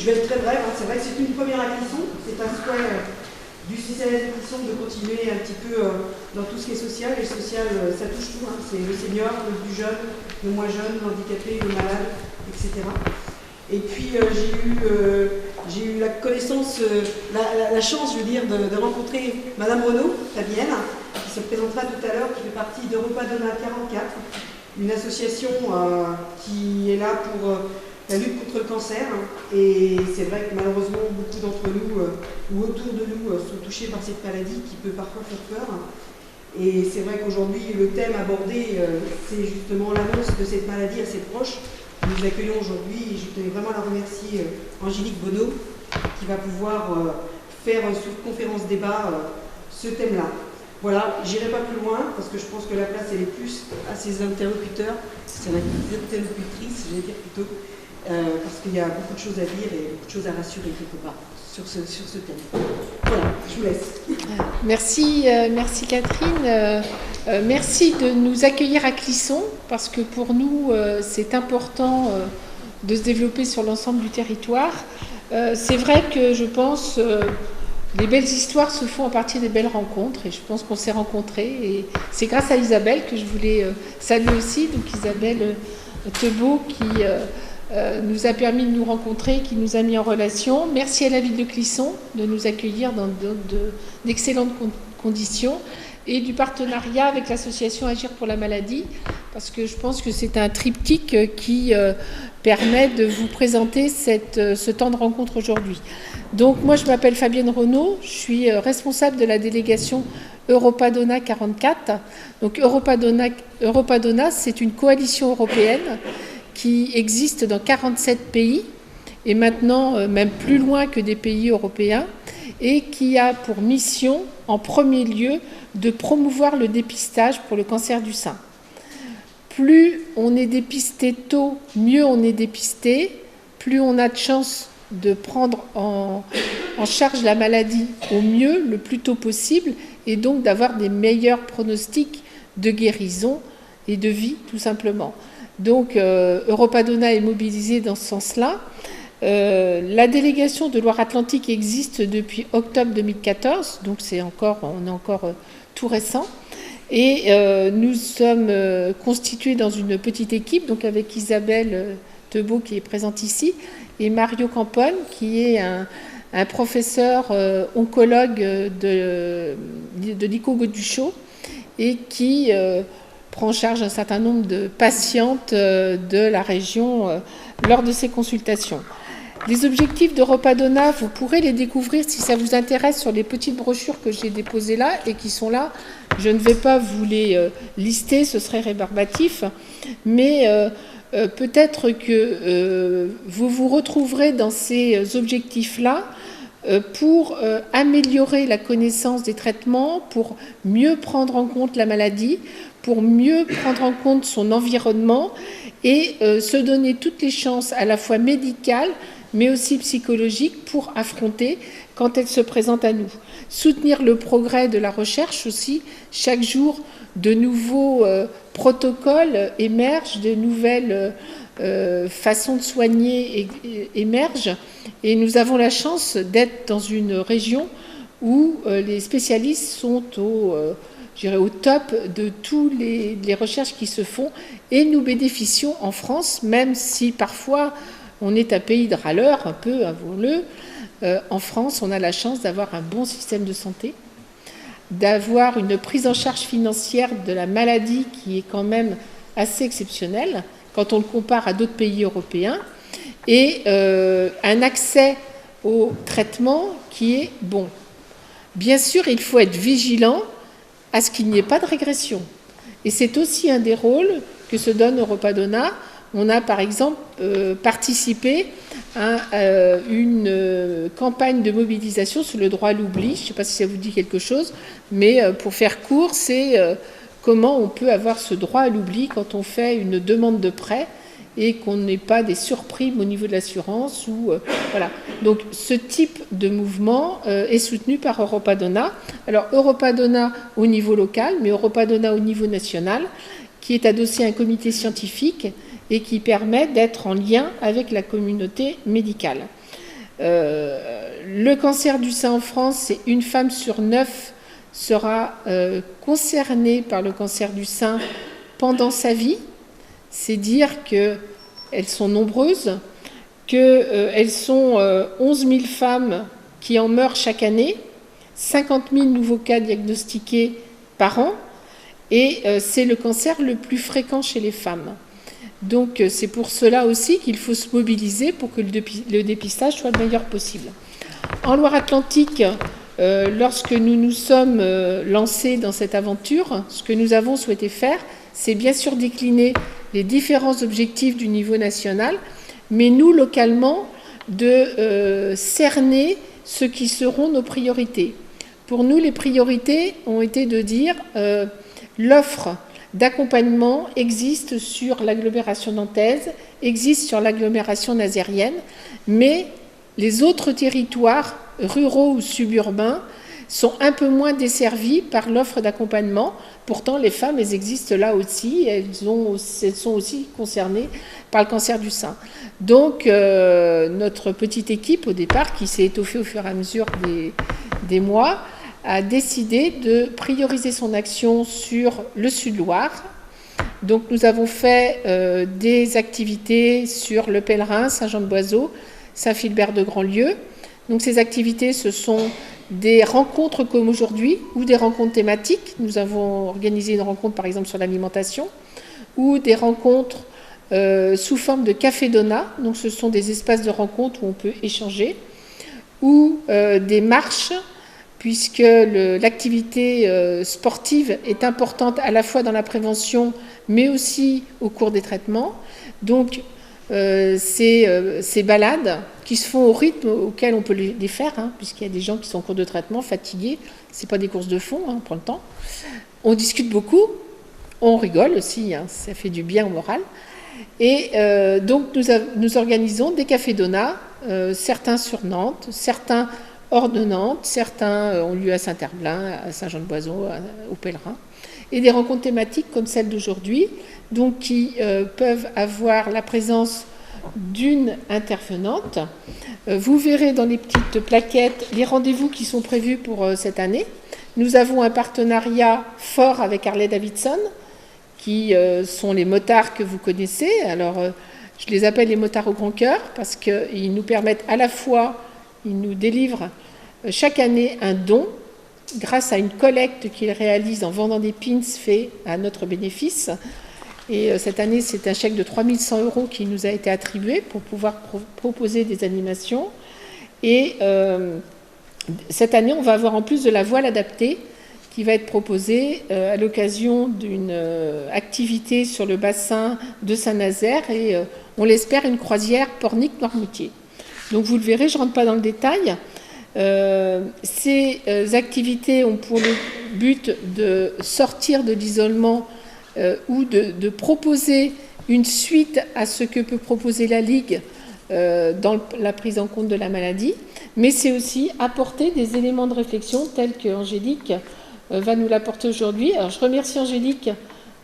je vais être très brève, c'est vrai que c'est une première à Clisson, c'est un souhait du CCAS de Clisson de continuer un petit peu dans tout ce qui est social, et le social ça touche tout, c'est le senior, le plus jeune, le moins jeune, l'handicapé, le malade, etc. Et puis j'ai eu la connaissance, la chance, je veux dire, de rencontrer Madame Renaud, Fabienne, qui se présentera tout à l'heure, qui fait partie d'Europa Donna 44, une association qui est là pour la lutte contre le cancer. Et c'est vrai que malheureusement, beaucoup d'entre nous, ou autour de nous, sont touchés par cette maladie qui peut parfois faire peur. Et c'est vrai qu'aujourd'hui, le thème abordé, c'est justement l'annonce de cette maladie à ses proches. Nous accueillons aujourd'hui, et je tenais vraiment à la remercier, Angélique Bonneau, qui va pouvoir faire sous conférence débat ce thème-là. Voilà, j'irai pas plus loin, parce que je pense que la place, elle est plus à ses interlocuteurs, c'est la interlocutrice, j'allais dire plutôt, parce qu'il y a beaucoup de choses à dire et beaucoup de choses à rassurer quelque part sur ce thème. Voilà, je vous laisse. Merci Catherine. Merci de nous accueillir à Clisson, parce que pour nous, c'est important de se développer sur l'ensemble du territoire. C'est vrai que je pense les belles histoires se font à partir des belles rencontres, et je pense qu'on s'est rencontrés. Et c'est grâce à Isabelle que je voulais saluer aussi, donc Isabelle Thebault qui nous a permis de nous rencontrer, qui nous a mis en relation. Merci à la ville de Clisson de nous accueillir dans d'excellentes conditions, et du partenariat avec l'association Agir pour la maladie, parce que je pense que c'est un triptyque qui permet de vous présenter ce temps de rencontre aujourd'hui. Donc moi je m'appelle Fabienne Renaud, je suis responsable de la délégation Europa Donna 44. Donc Europa Donna, c'est une coalition européenne qui existe dans 47 pays, et maintenant même plus loin que des pays européens, et qui a pour mission, en premier lieu, de promouvoir le dépistage pour le cancer du sein. Plus on est dépisté tôt, mieux on est dépisté, plus on a de chances de prendre en charge la maladie au mieux, le plus tôt possible, et donc d'avoir des meilleurs pronostics de guérison et de vie, tout simplement. Donc, Europa Donna est mobilisée dans ce sens-là. La délégation de Loire-Atlantique existe depuis octobre 2014, donc on est encore tout récent. Et nous sommes constitués dans une petite équipe, donc avec Isabelle Thebault qui est présente ici, et Mario Campone, qui est un professeur oncologue de l'ICO-Goduchot, et qui prend en charge un certain nombre de patientes de la région lors de ses consultations. Les objectifs d'Europa Donna, vous pourrez les découvrir si ça vous intéresse sur les petites brochures que j'ai déposées là et qui sont là. Je ne vais pas vous les lister, ce serait rébarbatif, mais peut-être que vous vous retrouverez dans ces objectifs-là pour améliorer la connaissance des traitements, pour mieux prendre en compte la maladie, pour mieux prendre en compte son environnement et se donner toutes les chances à la fois médicales mais aussi psychologiques pour affronter quand elle se présente à nous. Soutenir le progrès de la recherche aussi. Chaque jour, de nouveaux protocoles émergent, de nouvelles façons de soigner émergent. Et nous avons la chance d'être dans une région où les spécialistes sont au top de toutes les recherches qui se font. Et nous bénéficions en France, même si parfois on est un pays de râleurs, un peu, avouons-le. En France, on a la chance d'avoir un bon système de santé, d'avoir une prise en charge financière de la maladie qui est quand même assez exceptionnelle quand on le compare à d'autres pays européens, et un accès au traitement qui est bon. Bien sûr, il faut être vigilant à ce qu'il n'y ait pas de régression. Et c'est aussi un des rôles que se donne Europa Donna. On a par exemple participé à une campagne de mobilisation sur le droit à l'oubli. Je ne sais pas si ça vous dit quelque chose, mais pour faire court, c'est comment on peut avoir ce droit à l'oubli quand on fait une demande de prêt et qu'on n'ait pas des surprimes au niveau de l'assurance. Voilà. Donc ce type de mouvement est soutenu par Europa Donna. Alors Europa Donna au niveau local, mais Europa Donna au niveau national, qui est adossé à un comité scientifique et qui permet d'être en lien avec la communauté médicale. Le cancer du sein en France, c'est 1 femme sur 9 sera concernée par le cancer du sein pendant sa vie. C'est dire qu'elles sont nombreuses, qu'elles sont 11 000 femmes qui en meurent chaque année, 50 000 nouveaux cas diagnostiqués par an, et c'est le cancer le plus fréquent chez les femmes. Donc c'est pour cela aussi qu'il faut se mobiliser pour que le dépistage soit le meilleur possible. En Loire-Atlantique, lorsque nous nous sommes lancés dans cette aventure, ce que nous avons souhaité faire, c'est bien sûr décliner les différents objectifs du niveau national, mais nous, localement, de cerner ce qui seront nos priorités. Pour nous, les priorités ont été de dire l'offre d'accompagnement existe sur l'agglomération nantaise, existe sur l'agglomération nazérienne, mais les autres territoires ruraux ou suburbains sont un peu moins desservis par l'offre d'accompagnement. Pourtant, les femmes, elles existent là aussi, elles sont aussi concernées par le cancer du sein. Donc, notre petite équipe, au départ, qui s'est étoffée au fur et à mesure des mois, a décidé de prioriser son action sur le Sud-Loire. Donc, nous avons fait des activités sur le Pèlerin, Saint-Jean-de-Boiseau, Saint-Philbert de Grandlieu. Donc, ces activités, ce sont des rencontres comme aujourd'hui ou des rencontres thématiques. Nous avons organisé une rencontre, par exemple, sur l'alimentation, ou des rencontres sous forme de café-dona. Donc, ce sont des espaces de rencontre où on peut échanger, ou des marches, puisque l'activité sportive est importante à la fois dans la prévention, mais aussi au cours des traitements. Donc, ces balades qui se font au rythme auquel on peut les faire, puisqu'il y a des gens qui sont en cours de traitement, fatigués, ce n'est pas des courses de fond, on prend le temps. On discute beaucoup, on rigole aussi, ça fait du bien au moral. Et donc, nous organisons des cafés-donas, certains sur Nantes, certains hors de Nantes, certains ont lieu à Saint-Herblain, à Saint-Jean-de-Boiseau, au Pèlerin, et des rencontres thématiques comme celle d'aujourd'hui, donc qui peuvent avoir la présence d'une intervenante. Vous verrez dans les petites plaquettes les rendez-vous qui sont prévus pour cette année. Nous avons un partenariat fort avec Harley-Davidson, qui sont les motards que vous connaissez. Alors, je les appelle les motards au grand cœur, parce qu'ils nous permettent à la fois, ils nous délivrent chaque année un don, grâce à une collecte qu'ils réalisent en vendant des pins faits à notre bénéfice. Et cette année, c'est un chèque de 3 100 € qui nous a été attribué pour pouvoir proposer des animations. Et cette année, on va avoir en plus de la voile adaptée qui va être proposée à l'occasion d'une activité sur le bassin de Saint-Nazaire et, on l'espère, une croisière Pornic-Noirmoutier. Donc vous le verrez, je ne rentre pas dans le détail. Ces activités ont pour le but de sortir de l'isolement ou de proposer une suite à ce que peut proposer la Ligue dans la prise en compte de la maladie, mais c'est aussi apporter des éléments de réflexion tels qu'Angélique va nous l'apporter aujourd'hui. Alors je remercie Angélique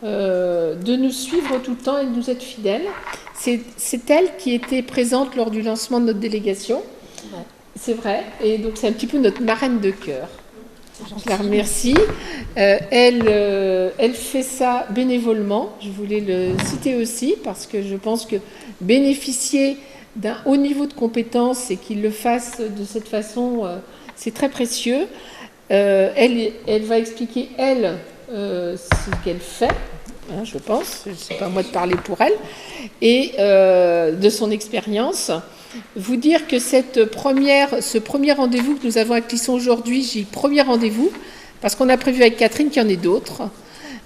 de nous suivre tout le temps et de nous être fidèle. C'est elle qui était présente lors du lancement de notre délégation. Ouais. C'est vrai, et donc c'est un petit peu notre marraine de cœur. Je la remercie. Elle fait ça bénévolement. Je voulais le citer aussi parce que je pense que bénéficier d'un haut niveau de compétences et qu'il le fasse de cette façon, c'est très précieux. Elle va expliquer, ce qu'elle fait, je pense. Ce n'est pas à moi de parler pour elle, et de son expérience. Vous dire que ce premier rendez-vous que nous avons à Clisson aujourd'hui, j'ai premier rendez-vous, parce qu'on a prévu avec Catherine qu'il y en ait d'autres.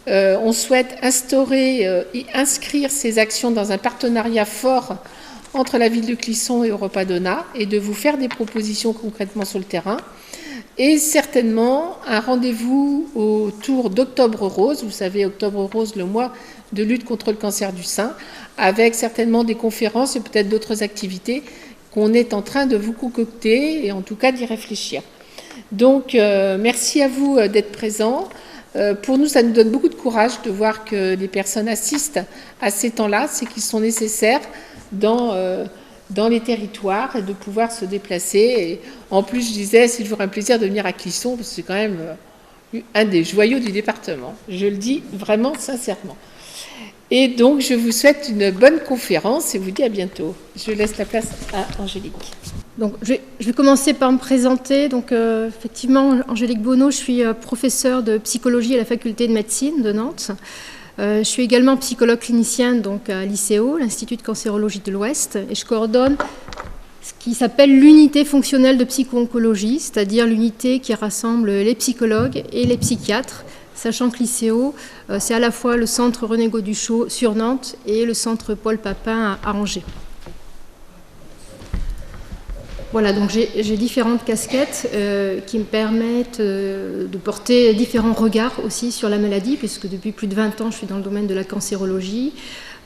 On souhaite instaurer et inscrire ces actions dans un partenariat fort entre la ville de Clisson et Europa-Donna, et de vous faire des propositions concrètement sur le terrain. Et certainement un rendez-vous autour d'Octobre Rose, vous savez, Octobre Rose, le mois de lutte contre le cancer du sein, avec certainement des conférences et peut-être d'autres activités qu'on est en train de vous concocter et en tout cas d'y réfléchir. Donc, merci à vous d'être présents. Pour nous, ça nous donne beaucoup de courage de voir que les personnes assistent à ces temps-là, c'est qu'ils sont nécessaires dans dans les territoires et de pouvoir se déplacer. Et en plus, je disais, c'est toujours un plaisir de venir à Clisson, parce que c'est quand même un des joyaux du département. Je le dis vraiment sincèrement. Et donc, je vous souhaite une bonne conférence et vous dis à bientôt. Je laisse la place à Angélique. Donc, je vais commencer par me présenter. Donc, effectivement, Angélique Bonneau, je suis professeure de psychologie à la faculté de médecine de Nantes. Je suis également psychologue clinicienne donc, à l'ICO, l'Institut de cancérologie de l'Ouest, et je coordonne ce qui s'appelle l'unité fonctionnelle de psycho-oncologie, c'est-à-dire l'unité qui rassemble les psychologues et les psychiatres, sachant que l'ICO, c'est à la fois le centre René Gauduchot sur Nantes et le centre Paul Papin à Angers. Voilà, donc j'ai différentes casquettes qui me permettent de porter différents regards aussi sur la maladie, puisque depuis plus de 20 ans, je suis dans le domaine de la cancérologie,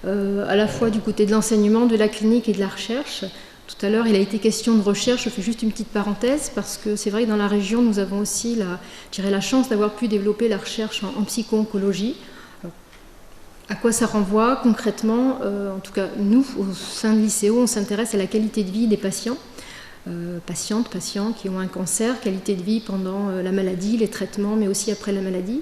à la fois du côté de l'enseignement, de la clinique et de la recherche. Tout à l'heure, il a été question de recherche, je fais juste une petite parenthèse, parce que c'est vrai que dans la région, nous avons aussi la chance d'avoir pu développer la recherche en psycho-oncologie. À quoi ça renvoie concrètement? En tout cas, nous, au sein de l'ICO, on s'intéresse à la qualité de vie des patients. Patients qui ont un cancer, qualité de vie pendant la maladie, les traitements, mais aussi après la maladie,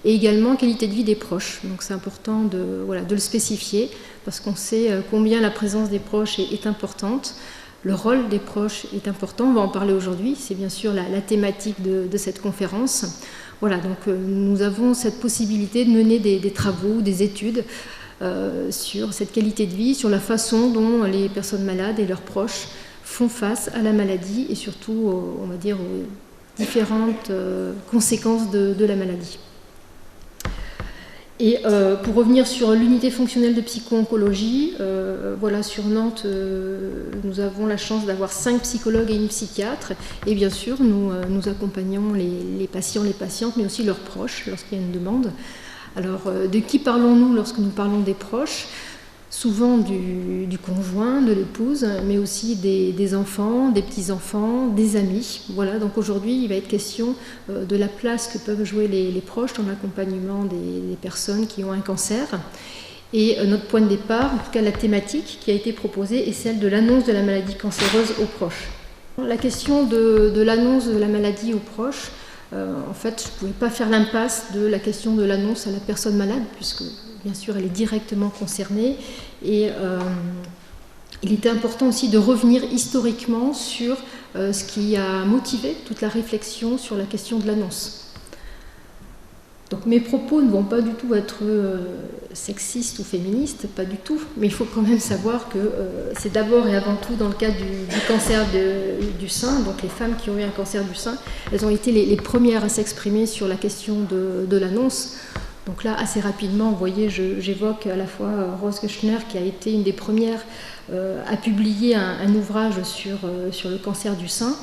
et également qualité de vie des proches. Donc c'est important de le spécifier, parce qu'on sait combien la présence des proches est importante. Le rôle des proches est important, on va en parler aujourd'hui, c'est bien sûr la thématique de cette conférence. Voilà, donc nous avons cette possibilité de mener des travaux, des études sur cette qualité de vie, sur la façon dont les personnes malades et leurs proches font face à la maladie et surtout, on va dire, aux différentes conséquences de la maladie. Et pour revenir sur l'unité fonctionnelle de psycho-oncologie, voilà, sur Nantes, nous avons la chance d'avoir 5 psychologues et une psychiatre. Et bien sûr, nous accompagnons les patients, les patientes, mais aussi leurs proches lorsqu'il y a une demande. Alors, de qui parlons-nous lorsque nous parlons des proches ? Souvent du conjoint, de l'épouse, mais aussi des enfants, des petits-enfants, des amis. Voilà, donc aujourd'hui, il va être question de la place que peuvent jouer les proches dans l'accompagnement des personnes qui ont un cancer. Et notre point de départ, en tout cas la thématique qui a été proposée, est celle de l'annonce de la maladie cancéreuse aux proches. La question de l'annonce de la maladie aux proches, en fait, je ne pouvais pas faire l'impasse de la question de l'annonce à la personne malade, puisque bien sûr, elle est directement concernée et il était important aussi de revenir historiquement sur ce qui a motivé toute la réflexion sur la question de l'annonce. Donc mes propos ne vont pas du tout être sexistes ou féministes, pas du tout, mais il faut quand même savoir que c'est d'abord et avant tout dans le cas du cancer du sein, donc les femmes qui ont eu un cancer du sein, elles ont été les premières à s'exprimer sur la question de l'annonce. Donc là, assez rapidement, vous voyez, j'évoque à la fois Rose Kushner, qui a été une des premières à publier un ouvrage sur le cancer du sein,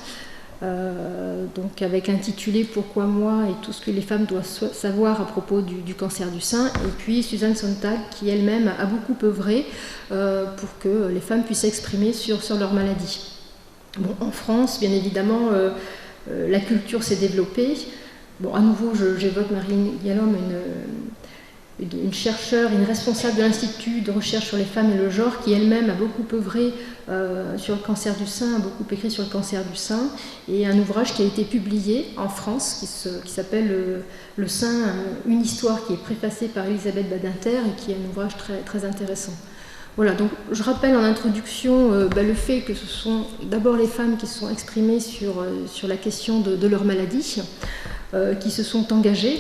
donc avec l'intitulé « Pourquoi moi ?» et tout ce que les femmes doivent savoir à propos du cancer du sein. Et puis Susan Sontag, qui elle-même a beaucoup œuvré pour que les femmes puissent s'exprimer sur leur maladie. Bon, en France, bien évidemment, la culture s'est développée. Bon, à nouveau, j'évoque Marilyn Yalom, une chercheure, une responsable de l'Institut de recherche sur les femmes et le genre, qui elle-même a beaucoup œuvré sur le cancer du sein, a beaucoup écrit sur le cancer du sein, et un ouvrage qui a été publié en France, qui s'appelle Le sein, une histoire, qui est préfacé par Elisabeth Badinter, et qui est un ouvrage très, très intéressant. Voilà, donc je rappelle en introduction le fait que ce sont d'abord les femmes qui se sont exprimées sur la question de leur maladie, qui se sont engagées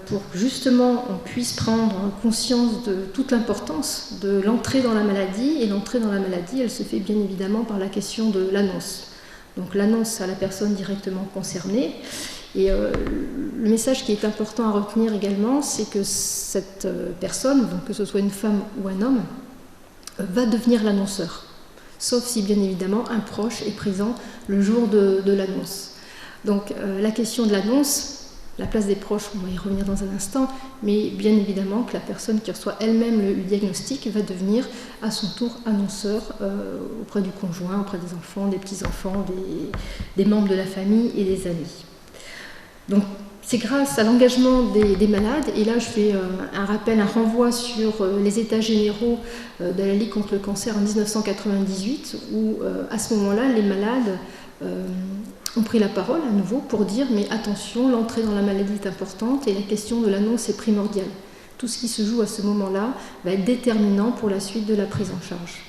pour que justement on puisse prendre conscience de toute l'importance de l'entrée dans la maladie. Et l'entrée dans la maladie, elle se fait bien évidemment par la question de l'annonce. Donc l'annonce à la personne directement concernée. Et le message qui est important à retenir également, c'est que cette personne, donc que ce soit une femme ou un homme, va devenir l'annonceur. Sauf si bien évidemment un proche est présent le jour de l'annonce. Donc la question de l'annonce, la place des proches, on va y revenir dans un instant, mais bien évidemment que la personne qui reçoit elle-même le diagnostic va devenir à son tour annonceur auprès du conjoint, auprès des enfants, des petits-enfants, des membres de la famille et des amis. Donc c'est grâce à l'engagement des malades, et là je fais un rappel, un renvoi sur les états généraux de la Ligue contre le cancer en 1998, où à ce moment-là, les malades ont pris la parole à nouveau pour dire mais attention, l'entrée dans la maladie est importante et la question de l'annonce est primordiale. Tout ce qui se joue à ce moment-là va être déterminant pour la suite de la prise en charge.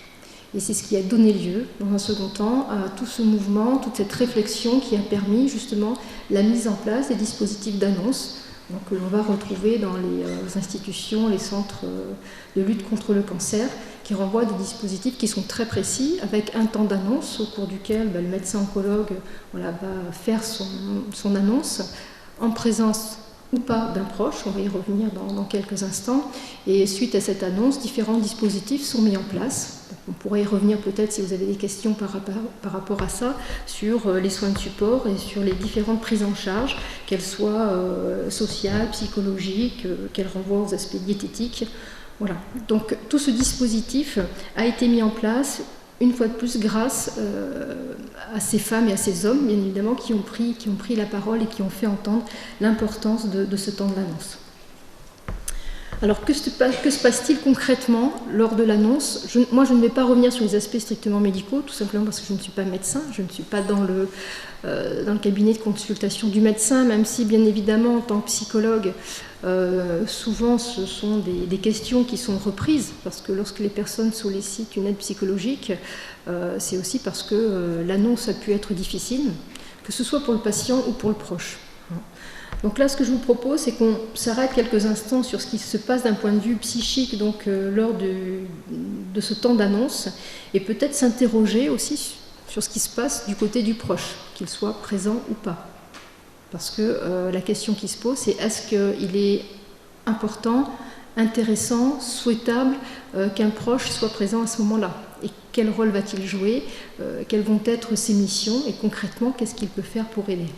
Et c'est ce qui a donné lieu, dans un second temps, à tout ce mouvement, toute cette réflexion qui a permis justement la mise en place des dispositifs d'annonce que l'on va retrouver dans les institutions, les centres de lutte contre le cancer, qui renvoient des dispositifs qui sont très précis, avec un temps d'annonce au cours duquel le médecin oncologue va faire son annonce en présence ou pas d'un proche, on va y revenir dans quelques instants, et suite à cette annonce, différents dispositifs sont mis en place. On pourrait y revenir peut-être si vous avez des questions par rapport à ça, sur les soins de support et sur les différentes prises en charge, qu'elles soient sociales, psychologiques, qu'elles renvoient aux aspects diététiques. Voilà. Donc tout ce dispositif a été mis en place, une fois de plus, grâce à ces femmes et à ces hommes, bien évidemment, qui ont pris la parole et qui ont fait entendre l'importance de ce temps de l'annonce. Alors, que se passe-t-il concrètement lors de l'annonce ? Moi, je ne vais pas revenir sur les aspects strictement médicaux, tout simplement parce que je ne suis pas médecin, je ne suis pas dans le cabinet de consultation du médecin, même si, bien évidemment, en tant que psychologue, souvent, ce sont des questions qui sont reprises, parce que lorsque les personnes sollicitent une aide psychologique, c'est aussi parce que l'annonce a pu être difficile, que ce soit pour le patient ou pour le proche. Donc là, ce que je vous propose, c'est qu'on s'arrête quelques instants sur ce qui se passe d'un point de vue psychique lors de ce temps d'annonce, et peut-être s'interroger aussi sur ce qui se passe du côté du proche, qu'il soit présent ou pas. Parce que la question qui se pose, c'est est-ce qu'il est important, intéressant, souhaitable qu'un proche soit présent à ce moment-là ? Et quel rôle va-t-il jouer ? Quelles vont être ses missions ? Et concrètement, qu'est-ce qu'il peut faire pour aider ?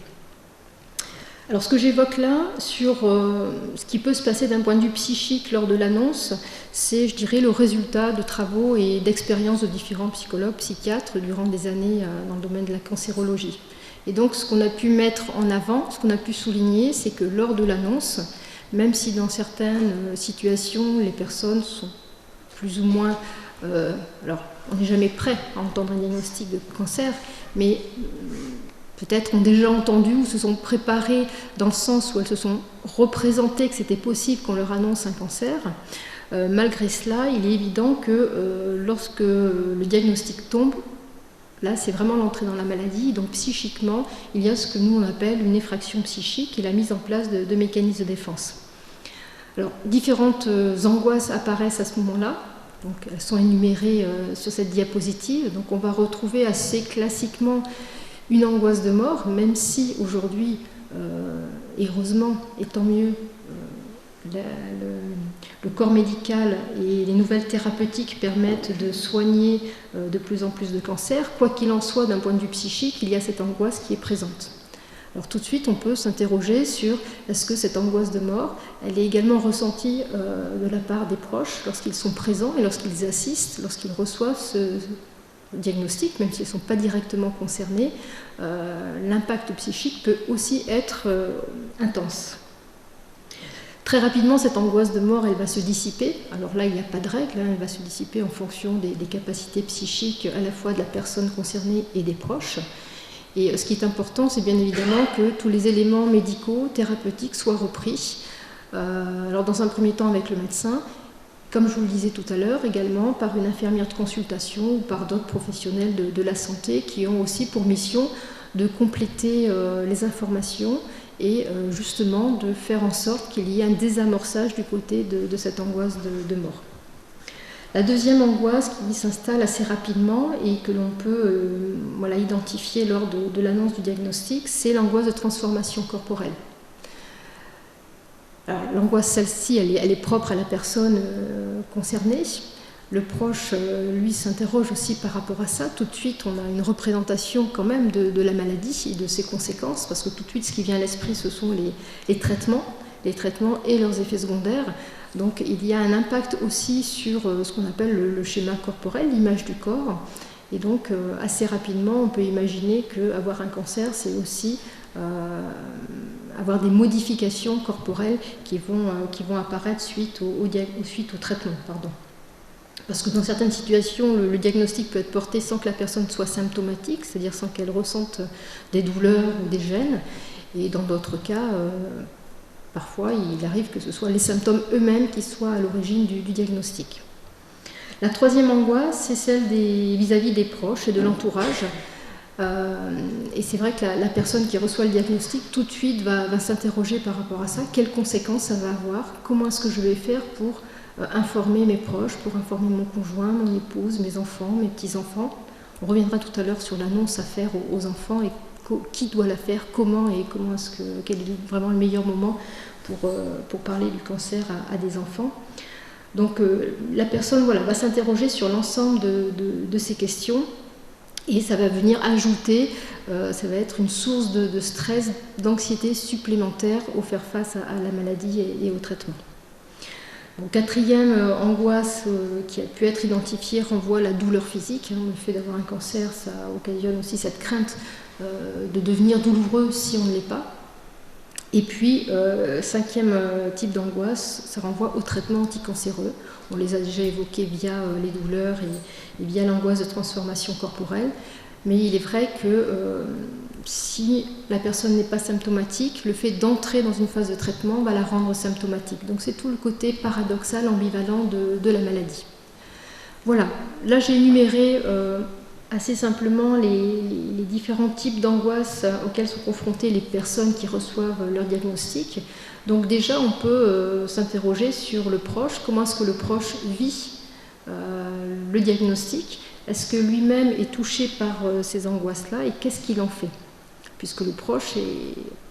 Alors ce que j'évoque là, sur ce qui peut se passer d'un point de vue psychique lors de l'annonce, c'est, je dirais, le résultat de travaux et d'expériences de différents psychologues, psychiatres durant des années dans le domaine de la cancérologie. Et donc ce qu'on a pu mettre en avant, ce qu'on a pu souligner, c'est que lors de l'annonce, même si dans certaines situations les personnes sont plus ou moins... alors on n'est jamais prêt à entendre un diagnostic de cancer, mais... peut-être ont déjà entendu ou se sont préparées dans le sens où elles se sont représentées que c'était possible qu'on leur annonce un cancer. Malgré cela, il est évident que lorsque le diagnostic tombe, là c'est vraiment l'entrée dans la maladie, donc psychiquement, il y a ce que nous on appelle une effraction psychique et la mise en place de mécanismes de défense. Alors, différentes angoisses apparaissent à ce moment-là. Donc, elles sont énumérées sur cette diapositive. Donc on va retrouver assez classiquement une angoisse de mort, même si aujourd'hui, heureusement et tant mieux, le corps médical et les nouvelles thérapeutiques permettent de soigner de plus en plus de cancers. Quoi qu'il en soit, d'un point de vue psychique, il y a cette angoisse qui est présente. Alors tout de suite, on peut s'interroger sur est-ce que cette angoisse de mort, elle est également ressentie de la part des proches lorsqu'ils sont présents et lorsqu'ils assistent, lorsqu'ils reçoivent ce diagnostic, même s'ils ne sont pas directement concernés, l'impact psychique peut aussi être intense. Très rapidement, cette angoisse de mort, elle va se dissiper. Alors là, il n'y a pas de règle, elle va se dissiper en fonction des capacités psychiques à la fois de la personne concernée et des proches. Et ce qui est important, c'est bien évidemment que tous les éléments médicaux, thérapeutiques soient repris. Alors dans un premier temps avec le médecin, comme je vous le disais tout à l'heure, également par une infirmière de consultation ou par d'autres professionnels de la santé qui ont aussi pour mission de compléter les informations et justement de faire en sorte qu'il y ait un désamorçage du côté de cette angoisse de mort. La deuxième angoisse qui s'installe assez rapidement et que l'on peut identifier lors de l'annonce du diagnostic, c'est l'angoisse de transformation corporelle. Alors, l'angoisse, celle-ci, elle est propre à la personne concernée. Le proche, lui, s'interroge aussi par rapport à ça. Tout de suite, on a une représentation quand même de la maladie et de ses conséquences, parce que tout de suite, ce qui vient à l'esprit, ce sont les traitements et leurs effets secondaires. Donc, il y a un impact aussi sur ce qu'on appelle le schéma corporel, l'image du corps. Et donc, assez rapidement, on peut imaginer qu'avoir un cancer, c'est aussi avoir des modifications corporelles qui vont apparaître suite au traitement. Parce que dans certaines situations, le diagnostic peut être porté sans que la personne soit symptomatique, c'est-à-dire sans qu'elle ressente des douleurs ou des gènes. Et dans d'autres cas, parfois, il arrive que ce soit les symptômes eux-mêmes qui soient à l'origine du diagnostic. La troisième angoisse, c'est celle vis-à-vis des proches et de l'entourage. Et c'est vrai que la personne qui reçoit le diagnostic, tout de suite, va s'interroger par rapport à ça. Quelles conséquences ça va avoir? Comment est-ce que je vais faire pour informer mes proches, pour informer mon conjoint, mon épouse, mes enfants, mes petits-enfants? On reviendra tout à l'heure sur l'annonce à faire aux enfants et qui doit la faire, comment et quel est vraiment le meilleur moment pour parler du cancer à des enfants. Donc la personne va s'interroger sur l'ensemble de ces questions et ça va venir ajouter, ça va être une source de stress, d'anxiété supplémentaire au faire face à la maladie et au traitement. Donc, quatrième angoisse qui a pu être identifiée renvoie à la douleur physique. Le fait d'avoir un cancer, ça occasionne aussi cette crainte de devenir douloureux si on ne l'est pas. Et puis, cinquième type d'angoisse, ça renvoie au traitement anticancéreux. On les a déjà évoqués via les douleurs et via l'angoisse de transformation corporelle. Mais il est vrai que si la personne n'est pas symptomatique, le fait d'entrer dans une phase de traitement va la rendre symptomatique. Donc c'est tout le côté paradoxal, ambivalent de la maladie. Voilà, là j'ai énuméré assez simplement les différents types d'angoisse auxquels sont confrontées les personnes qui reçoivent leur diagnostic. Donc déjà on peut s'interroger sur le proche, comment est-ce que le proche vit le diagnostic, est-ce que lui-même est touché par ces angoisses-là et qu'est-ce qu'il en fait? Puisque le proche,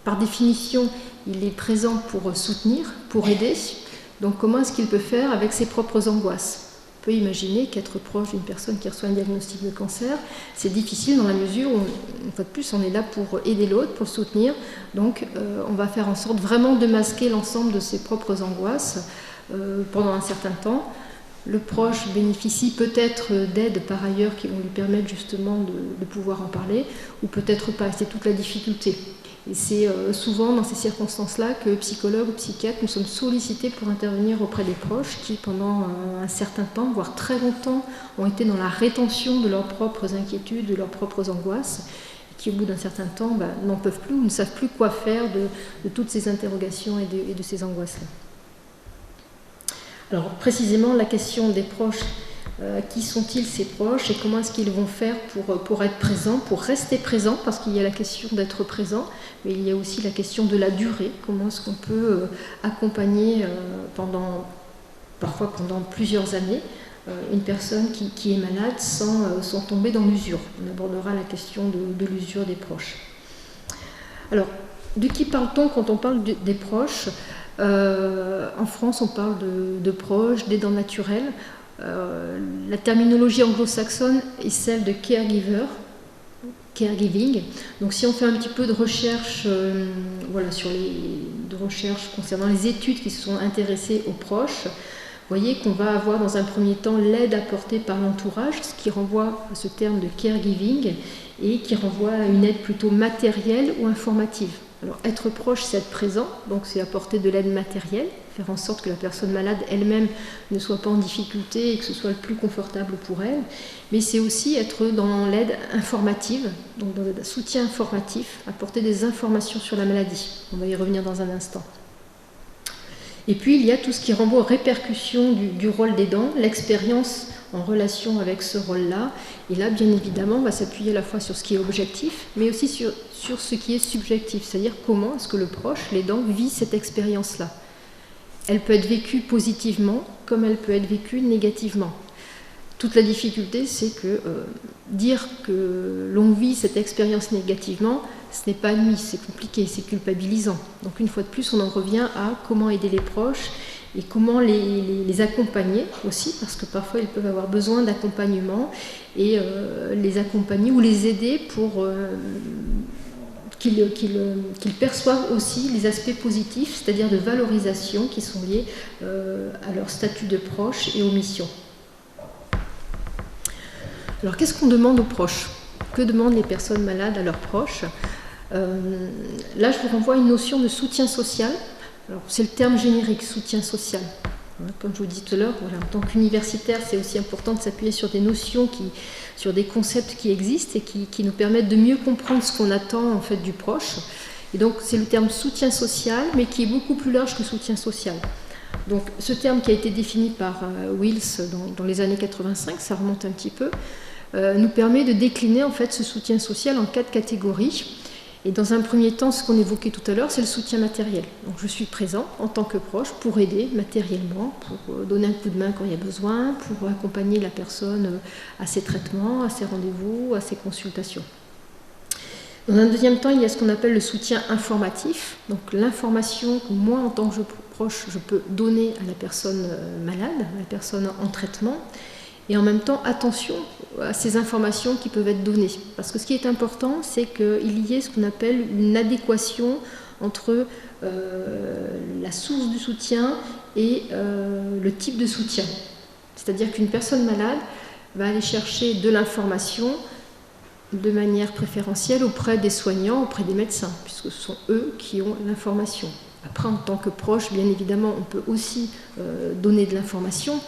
par définition, il est présent pour soutenir, pour aider. Donc comment est-ce qu'il peut faire avec ses propres angoisses? On peut imaginer qu'être proche d'une personne qui reçoit un diagnostic de cancer, c'est difficile dans la mesure où, une fois de plus, on est là pour aider l'autre, pour le soutenir. Donc on va faire en sorte vraiment de masquer l'ensemble de ses propres angoisses pendant un certain temps. Le proche bénéficie peut-être d'aides par ailleurs qui vont lui permettre justement de pouvoir en parler, ou peut-être pas, c'est toute la difficulté. Et c'est souvent dans ces circonstances-là que psychologues ou psychiatres, nous sommes sollicités pour intervenir auprès des proches qui, pendant un certain temps, voire très longtemps, ont été dans la rétention de leurs propres inquiétudes, de leurs propres angoisses, et qui au bout d'un certain temps n'en peuvent plus ou ne savent plus quoi faire de toutes ces interrogations et de ces angoisses-là. Alors précisément la question des proches, qui sont-ils ces proches et comment est-ce qu'ils vont faire pour être présents, pour rester présents, parce qu'il y a la question d'être présent, mais il y a aussi la question de la durée, comment est-ce qu'on peut accompagner parfois pendant plusieurs années une personne qui est malade sans tomber dans l'usure. On abordera la question de l'usure des proches. Alors, de qui parle-t-on quand on parle des proches ? En France, on parle de proches, d'aidants naturels. La terminologie anglo-saxonne est celle de caregiving. Donc, si on fait un petit peu de recherche, de recherche concernant les études qui se sont intéressées aux proches, vous voyez qu'on va avoir dans un premier temps l'aide apportée par l'entourage, ce qui renvoie à ce terme de caregiving et qui renvoie à une aide plutôt matérielle ou informative. Alors, être proche, c'est être présent, donc c'est apporter de l'aide matérielle, faire en sorte que la personne malade elle-même ne soit pas en difficulté et que ce soit le plus confortable pour elle. Mais c'est aussi être dans l'aide informative, donc dans le soutien informatif, apporter des informations sur la maladie. On va y revenir dans un instant. Et puis, il y a tout ce qui renvoie aux répercussions du rôle d'aidant, l'expérience en relation avec ce rôle-là. Et là, bien évidemment, on va s'appuyer à la fois sur ce qui est objectif, mais aussi sur ce qui est subjectif, c'est-à-dire comment est-ce que le proche, l'aidant, vit cette expérience-là. Elle peut être vécue positivement, comme elle peut être vécue négativement. Toute la difficulté, c'est que dire que l'on vit cette expérience négativement, ce n'est pas admis, c'est compliqué, c'est culpabilisant. Donc une fois de plus, on en revient à comment aider les proches et comment les accompagner aussi, parce que parfois ils peuvent avoir besoin d'accompagnement, et les accompagner ou les aider pour qu'ils perçoivent aussi les aspects positifs, c'est-à-dire de valorisation qui sont liés à leur statut de proche et aux missions. Alors qu'est-ce qu'on demande aux proches ? Que demandent les personnes malades à leurs proches ? Là, je vous renvoie à une notion de soutien social. Alors, c'est le terme générique, soutien social. Comme je vous dis tout à l'heure, voilà, en tant qu'universitaire, c'est aussi important de s'appuyer sur des notions, sur des concepts qui existent et qui nous permettent de mieux comprendre ce qu'on attend en fait du proche. Et donc, c'est le terme soutien social, mais qui est beaucoup plus large que soutien social. Donc, ce terme qui a été défini par Wills dans les années 85, ça remonte un petit peu, nous permet de décliner en fait ce soutien social en 4 catégories. Et dans un premier temps, ce qu'on évoquait tout à l'heure, c'est le soutien matériel. Donc je suis présent en tant que proche pour aider matériellement, pour donner un coup de main quand il y a besoin, pour accompagner la personne à ses traitements, à ses rendez-vous, à ses consultations. Dans un deuxième temps, il y a ce qu'on appelle le soutien informatif. Donc l'information que moi, en tant que proche, je peux donner à la personne malade, à la personne en traitement. Et en même temps, attention à ces informations qui peuvent être données. Parce que ce qui est important, c'est qu'il y ait ce qu'on appelle une adéquation entre la source du soutien et le type de soutien. C'est-à-dire qu'une personne malade va aller chercher de l'information de manière préférentielle auprès des soignants, auprès des médecins, puisque ce sont eux qui ont l'information. Après, en tant que proche, bien évidemment, on peut aussi donner de l'information.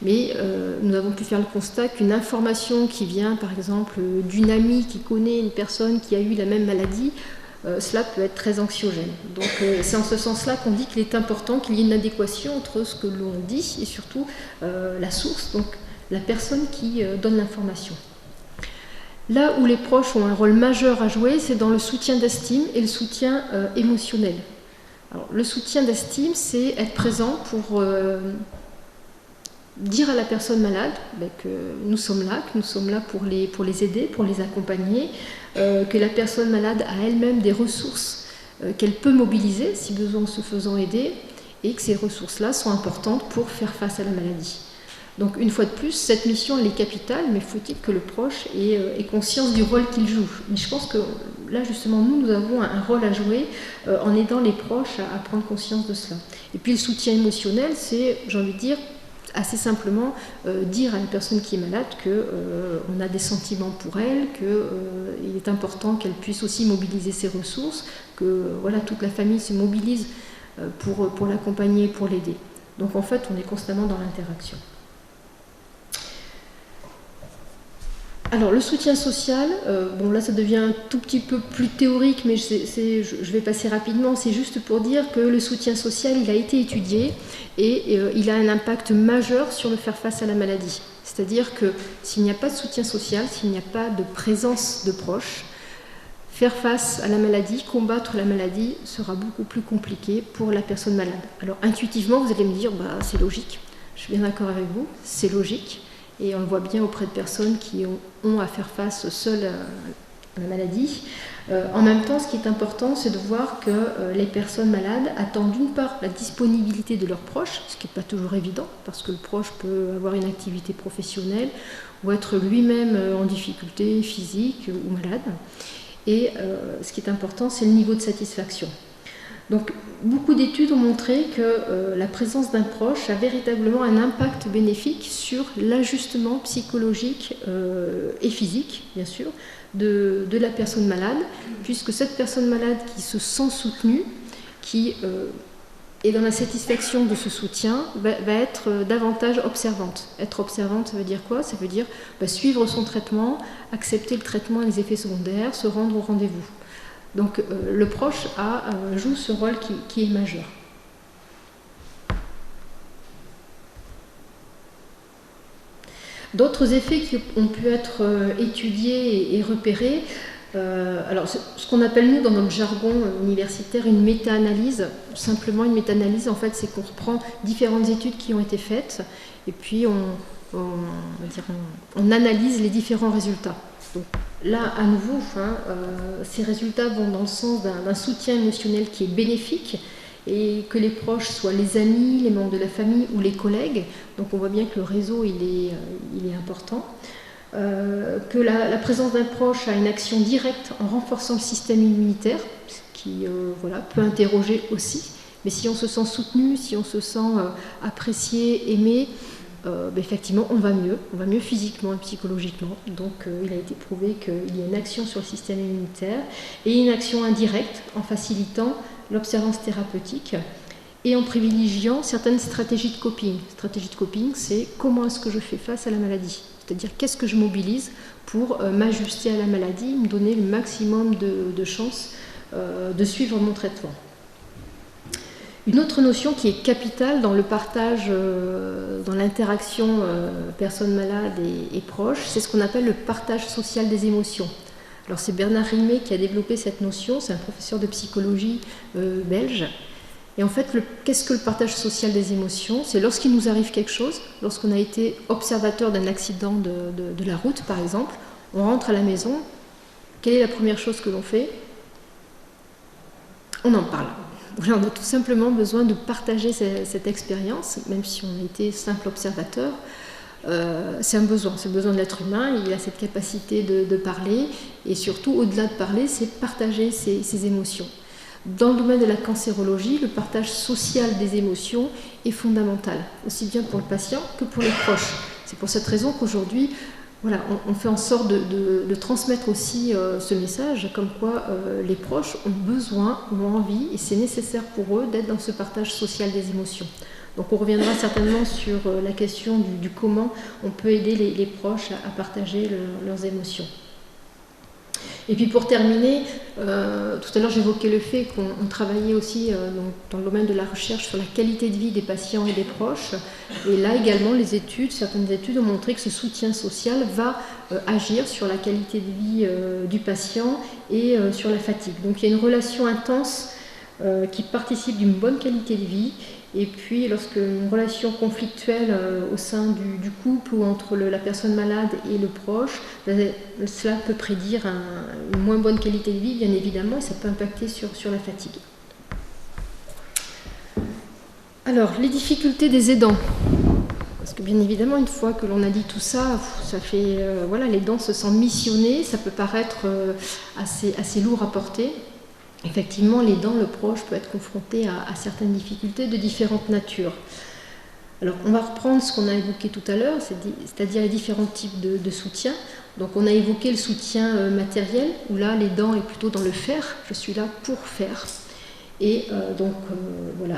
Mais nous avons pu faire le constat qu'une information qui vient, par exemple, d'une amie qui connaît une personne qui a eu la même maladie, cela peut être très anxiogène. Donc c'est en ce sens-là qu'on dit qu'il est important qu'il y ait une adéquation entre ce que l'on dit et surtout la source, donc la personne qui donne l'information. Là où les proches ont un rôle majeur à jouer, c'est dans le soutien d'estime et le soutien émotionnel. Alors, le soutien d'estime, c'est être présent pour dire à la personne malade que nous sommes là pour les aider, pour les accompagner, que la personne malade a elle-même des ressources qu'elle peut mobiliser si besoin en se faisant aider et que ces ressources-là sont importantes pour faire face à la maladie. Donc une fois de plus, cette mission elle est capitale, mais faut-il que le proche ait conscience du rôle qu'il joue. Mais je pense que là justement nous avons un rôle à jouer en aidant les proches à prendre conscience de cela. Et puis le soutien émotionnel, c'est, j'ai envie de dire, assez simplement dire à la personne qui est malade qu'on a des sentiments pour elle, qu'il est important qu'elle puisse aussi mobiliser ses ressources, que voilà, toute la famille se mobilise pour l'accompagner, pour l'aider. Donc en fait, on est constamment dans l'interaction. Alors le soutien social, bon là ça devient un tout petit peu plus théorique, mais je vais passer rapidement, c'est juste pour dire que le soutien social il a été étudié et il a un impact majeur sur le faire face à la maladie. C'est-à-dire que s'il n'y a pas de soutien social, s'il n'y a pas de présence de proches, faire face à la maladie, combattre la maladie sera beaucoup plus compliqué pour la personne malade. Alors intuitivement vous allez me dire, c'est logique, je suis bien d'accord avec vous, c'est logique. Et on le voit bien auprès de personnes qui ont à faire face seules à la maladie. En même temps, ce qui est important, c'est de voir que les personnes malades attendent d'une part la disponibilité de leurs proches, ce qui n'est pas toujours évident, parce que le proche peut avoir une activité professionnelle ou être lui-même en difficulté physique ou malade. Et ce qui est important, c'est le niveau de satisfaction. Donc, beaucoup d'études ont montré que la présence d'un proche a véritablement un impact bénéfique sur l'ajustement psychologique et physique, bien sûr, de la personne malade, puisque cette personne malade qui se sent soutenue, qui est dans la satisfaction de ce soutien, va être davantage observante. Être observante, ça veut dire quoi? Ça veut dire suivre son traitement, accepter le traitement et les effets secondaires, se rendre au rendez-vous. Donc le proche joue ce rôle qui est majeur. D'autres effets qui ont pu être étudiés et repérés, alors ce qu'on appelle nous dans notre jargon universitaire une méta-analyse, simplement une méta-analyse en fait c'est qu'on reprend différentes études qui ont été faites et puis on analyse les différents résultats. Donc, là, à nouveau, ces résultats vont dans le sens d'un soutien émotionnel qui est bénéfique et que les proches soient les amis, les membres de la famille ou les collègues. Donc on voit bien que le réseau il est important. Que la présence d'un proche a une action directe en renforçant le système immunitaire, ce qui peut interroger aussi. Mais si on se sent soutenu, si on se sent apprécié, aimé, effectivement on va mieux physiquement et psychologiquement. Donc il a été prouvé qu'il y a une action sur le système immunitaire et une action indirecte en facilitant l'observance thérapeutique et en privilégiant certaines stratégies de coping. Stratégie de coping, c'est comment est-ce que je fais face à la maladie, c'est-à-dire qu'est-ce que je mobilise pour m'ajuster à la maladie, me donner le maximum de chances de suivre mon traitement. Une autre notion qui est capitale dans le partage, dans l'interaction personne malade et proche, c'est ce qu'on appelle le partage social des émotions. Alors c'est Bernard Rimet qui a développé cette notion, c'est un professeur de psychologie belge. Et en fait, qu'est-ce que le partage social des émotions? C'est lorsqu'il nous arrive quelque chose, lorsqu'on a été observateur d'un accident de la route par exemple, on rentre à la maison, quelle est la première chose que l'on fait? On en parle. Voilà, on a tout simplement besoin de partager cette expérience, même si on a été simple observateur. C'est un besoin, c'est le besoin de l'être humain, il a cette capacité de parler, et surtout, au-delà de parler, c'est partager ses émotions. Dans le domaine de la cancérologie, le partage social des émotions est fondamental, aussi bien pour le patient que pour les proches. C'est pour cette raison qu'aujourd'hui, voilà, on fait en sorte de transmettre aussi ce message, comme quoi les proches ont besoin, ont envie, et c'est nécessaire pour eux d'être dans ce partage social des émotions. Donc on reviendra certainement sur la question du comment on peut aider les proches à partager leurs émotions. Et puis pour terminer, tout à l'heure j'évoquais le fait qu'on travaillait aussi dans le domaine de la recherche sur la qualité de vie des patients et des proches. Et là également, certaines études ont montré que ce soutien social va agir sur la qualité de vie du patient et sur la fatigue. Donc il y a une relation intense qui participe d'une bonne qualité de vie. Et puis, lorsqu'une relation conflictuelle au sein du couple ou entre la personne malade et le proche, cela peut prédire une moins bonne qualité de vie, bien évidemment, et ça peut impacter sur la fatigue. Alors, les difficultés des aidants. Parce que bien évidemment, une fois que l'on a dit tout ça, ça fait, l'aidant se sent missionné, ça peut paraître assez lourd à porter. Effectivement, l'aidant, le proche, peut être confronté à certaines difficultés de différentes natures. Alors, on va reprendre ce qu'on a évoqué tout à l'heure, c'est-à-dire les différents types de soutien. Donc, on a évoqué le soutien matériel, où là, l'aidant est plutôt dans le faire. Je suis là pour faire. Et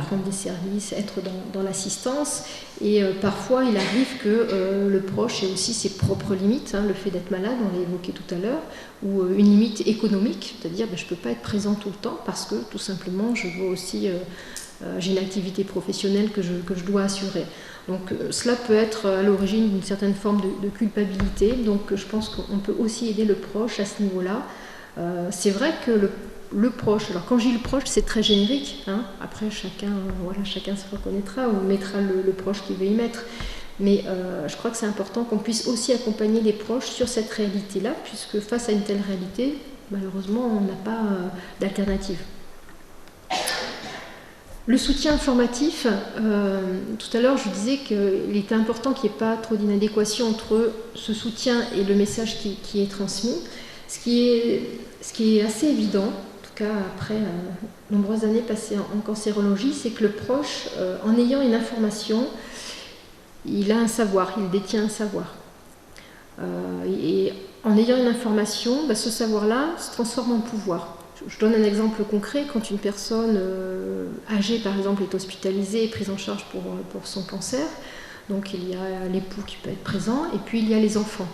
rendre des services, être dans l'assistance. Et parfois, il arrive que le proche ait aussi ses propres limites, le fait d'être malade, on l'a évoqué tout à l'heure, ou une limite économique, c'est-à-dire je ne peux pas être présent tout le temps parce que tout simplement, j'ai une activité professionnelle que je dois assurer. Donc cela peut être à l'origine d'une certaine forme de culpabilité, donc je pense qu'on peut aussi aider le proche à ce niveau-là. C'est vrai que le proche, alors quand je dis le proche, c'est très générique, après chacun se reconnaîtra ou mettra le proche qu'il veut y mettre, mais je crois que c'est important qu'on puisse aussi accompagner les proches sur cette réalité-là, puisque face à une telle réalité, malheureusement, on n'a pas d'alternative. Le soutien informatif, tout à l'heure je disais qu'il était important qu'il n'y ait pas trop d'inadéquation entre ce soutien et le message qui est transmis. Ce qui est assez évident, en tout cas après nombreuses années passées en cancérologie, c'est que le proche, en ayant une information, il a un savoir, il détient un savoir. Et en ayant une information, ce savoir-là se transforme en pouvoir. Je donne un exemple concret. Quand une personne âgée, par exemple, est hospitalisée et prise en charge pour son cancer, donc il y a l'époux qui peut être présent, et puis il y a les enfants.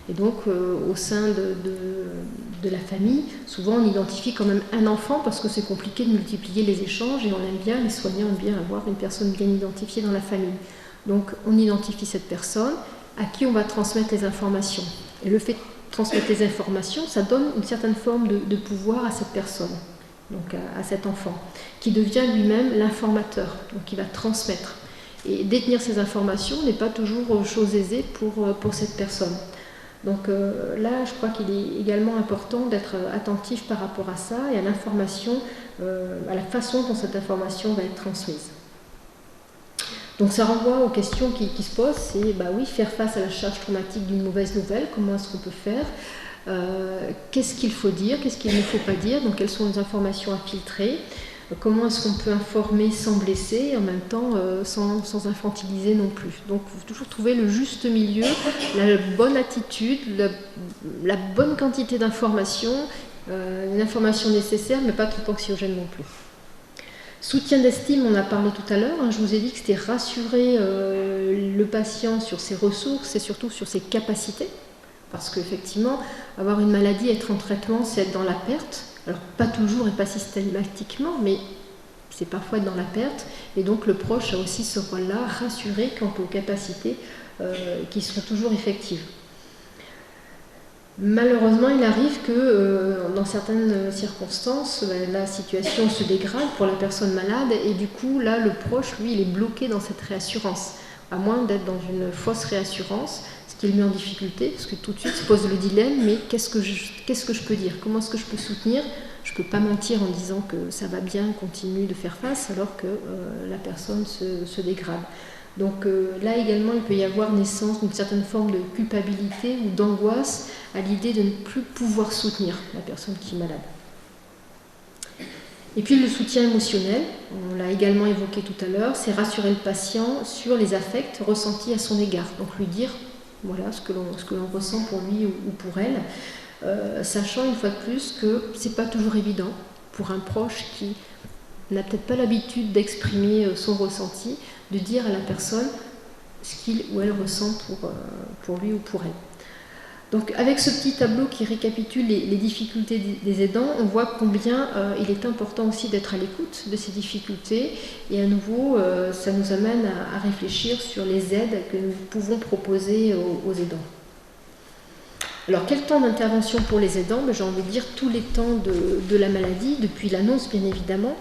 Et donc, au sein de la famille, souvent on identifie quand même un enfant parce que c'est compliqué de multiplier les échanges et on aime bien, les soignants aiment bien avoir une personne bien identifiée dans la famille. Donc, on identifie cette personne à qui on va transmettre les informations. Et le fait de transmettre les informations, ça donne une certaine forme de pouvoir à cette personne, donc à cet enfant, qui devient lui-même l'informateur, donc il va transmettre. Et détenir ces informations n'est pas toujours chose aisée pour cette personne. Donc là, je crois qu'il est également important d'être attentif par rapport à ça et à l'information, à la façon dont cette information va être transmise. Donc ça renvoie aux questions qui se posent, c'est faire face à la charge traumatique d'une mauvaise nouvelle, comment est-ce qu'on peut faire, qu'est-ce qu'il faut dire, qu'est-ce qu'il ne faut pas dire, donc quelles sont les informations à filtrer, comment est-ce qu'on peut informer sans blesser et en même temps sans infantiliser non plus. Donc il faut toujours trouver le juste milieu, la bonne attitude, la bonne quantité d'informations, une information nécessaire mais pas trop anxiogène non plus. Soutien d'estime, on a parlé tout à l'heure, je vous ai dit que c'était rassurer le patient sur ses ressources et surtout sur ses capacités, parce qu'effectivement, avoir une maladie, être en traitement, c'est être dans la perte, alors pas toujours et pas systématiquement, mais c'est parfois être dans la perte, et donc le proche a aussi ce rôle-là, rassurer quant aux capacités qui seront toujours effectives. Malheureusement, il arrive que dans certaines circonstances, la situation se dégrade pour la personne malade et du coup, là, le proche, lui, il est bloqué dans cette réassurance, à moins d'être dans une fausse réassurance, ce qui le met en difficulté, parce que tout de suite se pose le dilemme, mais qu'est-ce que je peux dire? Comment est-ce que je peux soutenir? Je ne peux pas mentir en disant que ça va bien, continue de faire face, alors que la personne se dégrade. Donc là également, il peut y avoir naissance d'une certaine forme de culpabilité ou d'angoisse à l'idée de ne plus pouvoir soutenir la personne qui est malade. Et puis le soutien émotionnel, on l'a également évoqué tout à l'heure, c'est rassurer le patient sur les affects ressentis à son égard. Donc lui dire voilà ce que l'on ressent pour lui ou pour elle, sachant une fois de plus que c'est pas toujours évident pour un proche qui n'a peut-être pas l'habitude d'exprimer son ressenti, de dire à la personne ce qu'il ou elle ressent pour lui ou pour elle. Donc avec ce petit tableau qui récapitule les difficultés des aidants, on voit combien il est important aussi d'être à l'écoute de ces difficultés et à nouveau ça nous amène à réfléchir sur les aides que nous pouvons proposer aux aidants. Alors quel temps d'intervention pour les aidants? J'ai envie de dire tous les temps de la maladie, depuis l'annonce bien évidemment,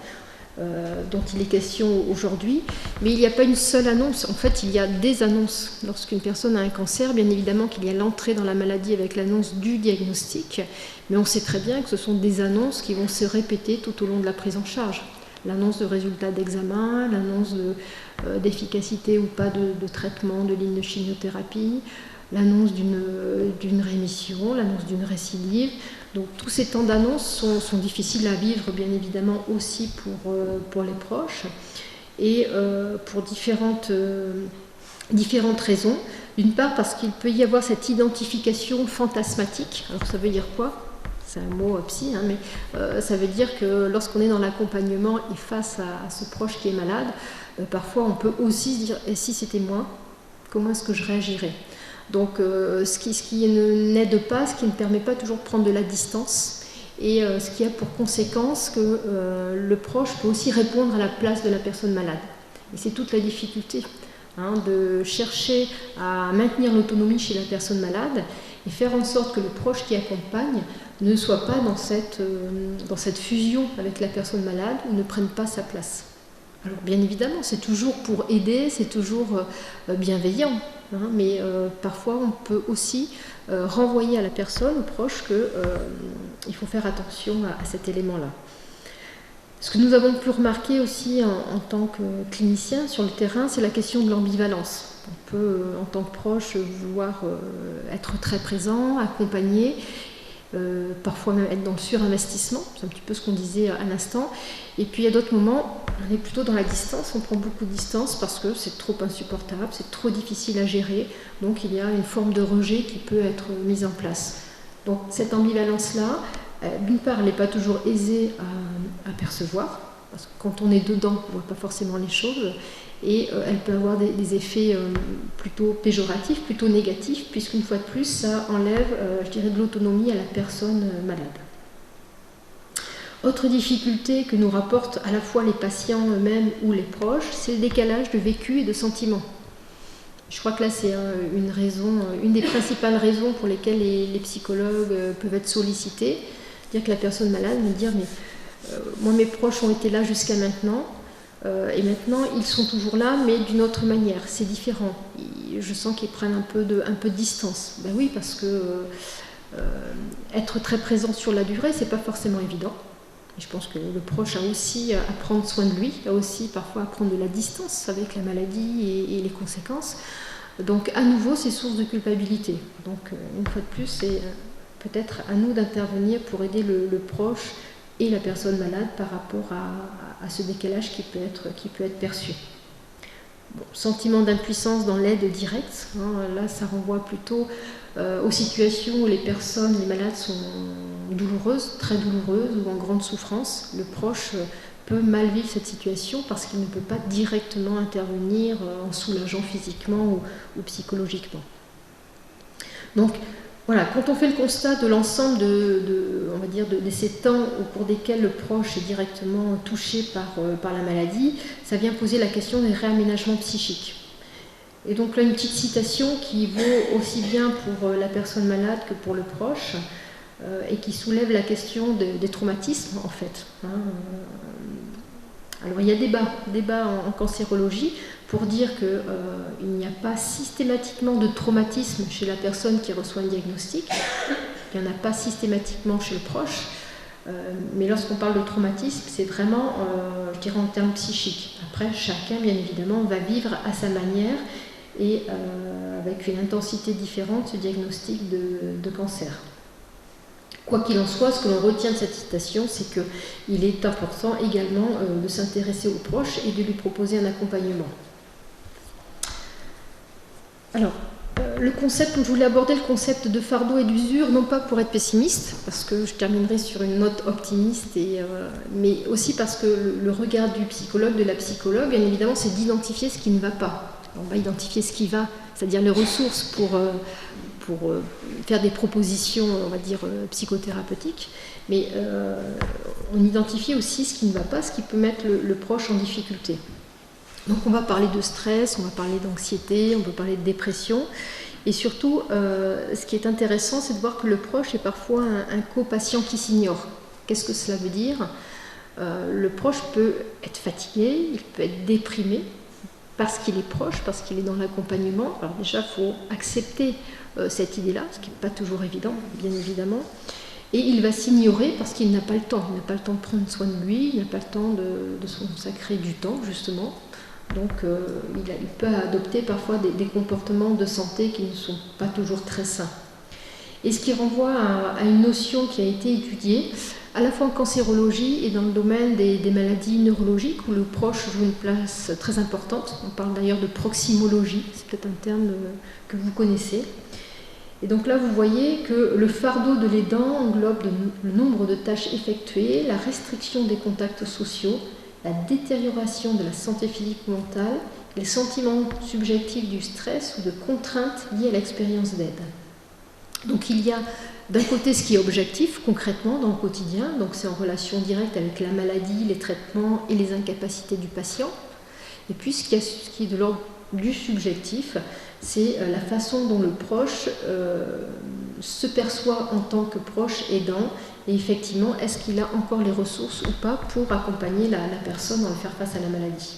dont il est question aujourd'hui, mais il n'y a pas une seule annonce, en fait il y a des annonces. Lorsqu'une personne a un cancer, bien évidemment qu'il y a l'entrée dans la maladie avec l'annonce du diagnostic, mais on sait très bien que ce sont des annonces qui vont se répéter tout au long de la prise en charge. L'annonce de résultats d'examen, l'annonce d'efficacité ou pas de traitement, de ligne de chimiothérapie, l'annonce d'une rémission, l'annonce d'une récidive. Donc tous ces temps d'annonce sont difficiles à vivre, bien évidemment, aussi pour les proches, et pour différentes raisons. D'une part, parce qu'il peut y avoir cette identification fantasmatique. Alors ça veut dire quoi? C'est un mot psy, mais ça veut dire que lorsqu'on est dans l'accompagnement et face à ce proche qui est malade, parfois on peut aussi se dire « et si c'était moi, comment est-ce que je réagirais ?» Donc ce qui n'aide pas, ce qui ne permet pas toujours de prendre de la distance et ce qui a pour conséquence que le proche peut aussi répondre à la place de la personne malade. Et c'est toute la difficulté de chercher à maintenir l'autonomie chez la personne malade et faire en sorte que le proche qui accompagne ne soit pas dans cette fusion avec la personne malade ou ne prenne pas sa place. Alors bien évidemment, c'est toujours pour aider, c'est toujours bienveillant, mais parfois on peut aussi renvoyer à la personne, au proche, qu'il faut faire attention à cet élément-là. Ce que nous avons pu remarquer aussi en tant que cliniciens sur le terrain, c'est la question de l'ambivalence. On peut, en tant que proche, vouloir être très présent, accompagner, parfois même être dans le surinvestissement, c'est un petit peu ce qu'on disait à l'instant. Et puis il y a d'autres moments, on est plutôt dans la distance, on prend beaucoup de distance parce que c'est trop insupportable, c'est trop difficile à gérer, donc il y a une forme de rejet qui peut être mise en place. Donc cette ambivalence-là, d'une part, elle n'est pas toujours aisée à percevoir, parce que quand on est dedans, on ne voit pas forcément les choses, et elle peut avoir des effets plutôt péjoratifs, plutôt négatifs, puisqu'une fois de plus, ça enlève, je dirais, de l'autonomie à la personne malade. Autre difficulté que nous rapportent à la fois les patients eux-mêmes ou les proches, c'est le décalage de vécu et de sentiments. Je crois que là, c'est une des principales raisons pour lesquelles les psychologues peuvent être sollicités. Dire que la personne malade me dire mais moi mes proches ont été là jusqu'à maintenant et maintenant ils sont toujours là mais d'une autre manière, c'est différent. Je sens qu'ils prennent un peu de distance. Ben oui, parce que être très présent sur la durée, c'est pas forcément évident. Et je pense que le proche a aussi à prendre soin de lui, a aussi parfois à prendre de la distance avec la maladie et les conséquences. Donc à nouveau, c'est source de culpabilité. Donc une fois de plus, c'est peut-être à nous d'intervenir pour aider le proche et la personne malade par rapport à ce décalage qui peut être perçu. Bon, sentiment d'impuissance dans l'aide directe, là ça renvoie plutôt aux situations où les malades sont douloureuses, très douloureuses ou en grande souffrance. Le proche peut mal vivre cette situation parce qu'il ne peut pas directement intervenir en soulageant physiquement ou psychologiquement. Donc voilà, quand on fait le constat de l'ensemble on va dire de ces temps au cours desquels le proche est directement touché par la maladie, ça vient poser la question des réaménagements psychiques. Et donc là, une petite citation qui vaut aussi bien pour la personne malade que pour le proche, et qui soulève la question des traumatismes, en fait. Alors, il y a débat en cancérologie pour dire qu'il n'y a pas systématiquement de traumatisme chez la personne qui reçoit un diagnostic, il n'y en a pas systématiquement chez le proche, mais lorsqu'on parle de traumatisme, c'est vraiment, je dirais, en termes psychiques. Après, chacun, bien évidemment, va vivre à sa manière et avec une intensité différente ce diagnostic de cancer. Quoi qu'il en soit, ce que l'on retient de cette citation, c'est qu'il est important également de s'intéresser aux proches et de lui proposer un accompagnement. Alors, le concept, je voulais aborder le concept de fardeau et d'usure, non pas pour être pessimiste, parce que je terminerai sur une note optimiste, mais aussi parce que le regard du psychologue, de la psychologue, bien évidemment, c'est d'identifier ce qui ne va pas. On va identifier ce qui va, c'est-à-dire les ressources pour faire des propositions, on va dire, psychothérapeutiques, mais on identifie aussi ce qui ne va pas, ce qui peut mettre le proche en difficulté. Donc on va parler de stress, on va parler d'anxiété, on peut parler de dépression, et surtout, ce qui est intéressant, c'est de voir que le proche est parfois un co-patient qui s'ignore. Qu'est-ce que cela veut dire ? Le proche peut être fatigué, il peut être déprimé, parce qu'il est proche, parce qu'il est dans l'accompagnement. Alors déjà, il faut accepter cette idée-là, ce qui n'est pas toujours évident, bien évidemment. Et il va s'ignorer parce qu'il n'a pas le temps. Il n'a pas le temps de prendre soin de lui, il n'a pas le temps de se consacrer du temps, justement. Donc il peut adopter parfois des comportements de santé qui ne sont pas toujours très sains. Et ce qui renvoie à une notion qui a été étudiée, à la fois en cancérologie et dans le domaine des maladies neurologiques, où le proche joue une place très importante. On parle d'ailleurs de proximologie, c'est peut-être un terme que vous connaissez. Et donc là, vous voyez que le fardeau de l'aidant englobe le nombre de tâches effectuées, la restriction des contacts sociaux, la détérioration de la santé physique ou mentale, les sentiments subjectifs du stress ou de contraintes liées à l'expérience d'aide. Donc il y a d'un côté ce qui est objectif concrètement dans le quotidien, donc c'est en relation directe avec la maladie, les traitements et les incapacités du patient. Et puis ce qui est de l'ordre du subjectif, c'est la façon dont le proche se perçoit en tant que proche aidant, et effectivement, est-ce qu'il a encore les ressources ou pas pour accompagner la personne dans le faire face à la maladie.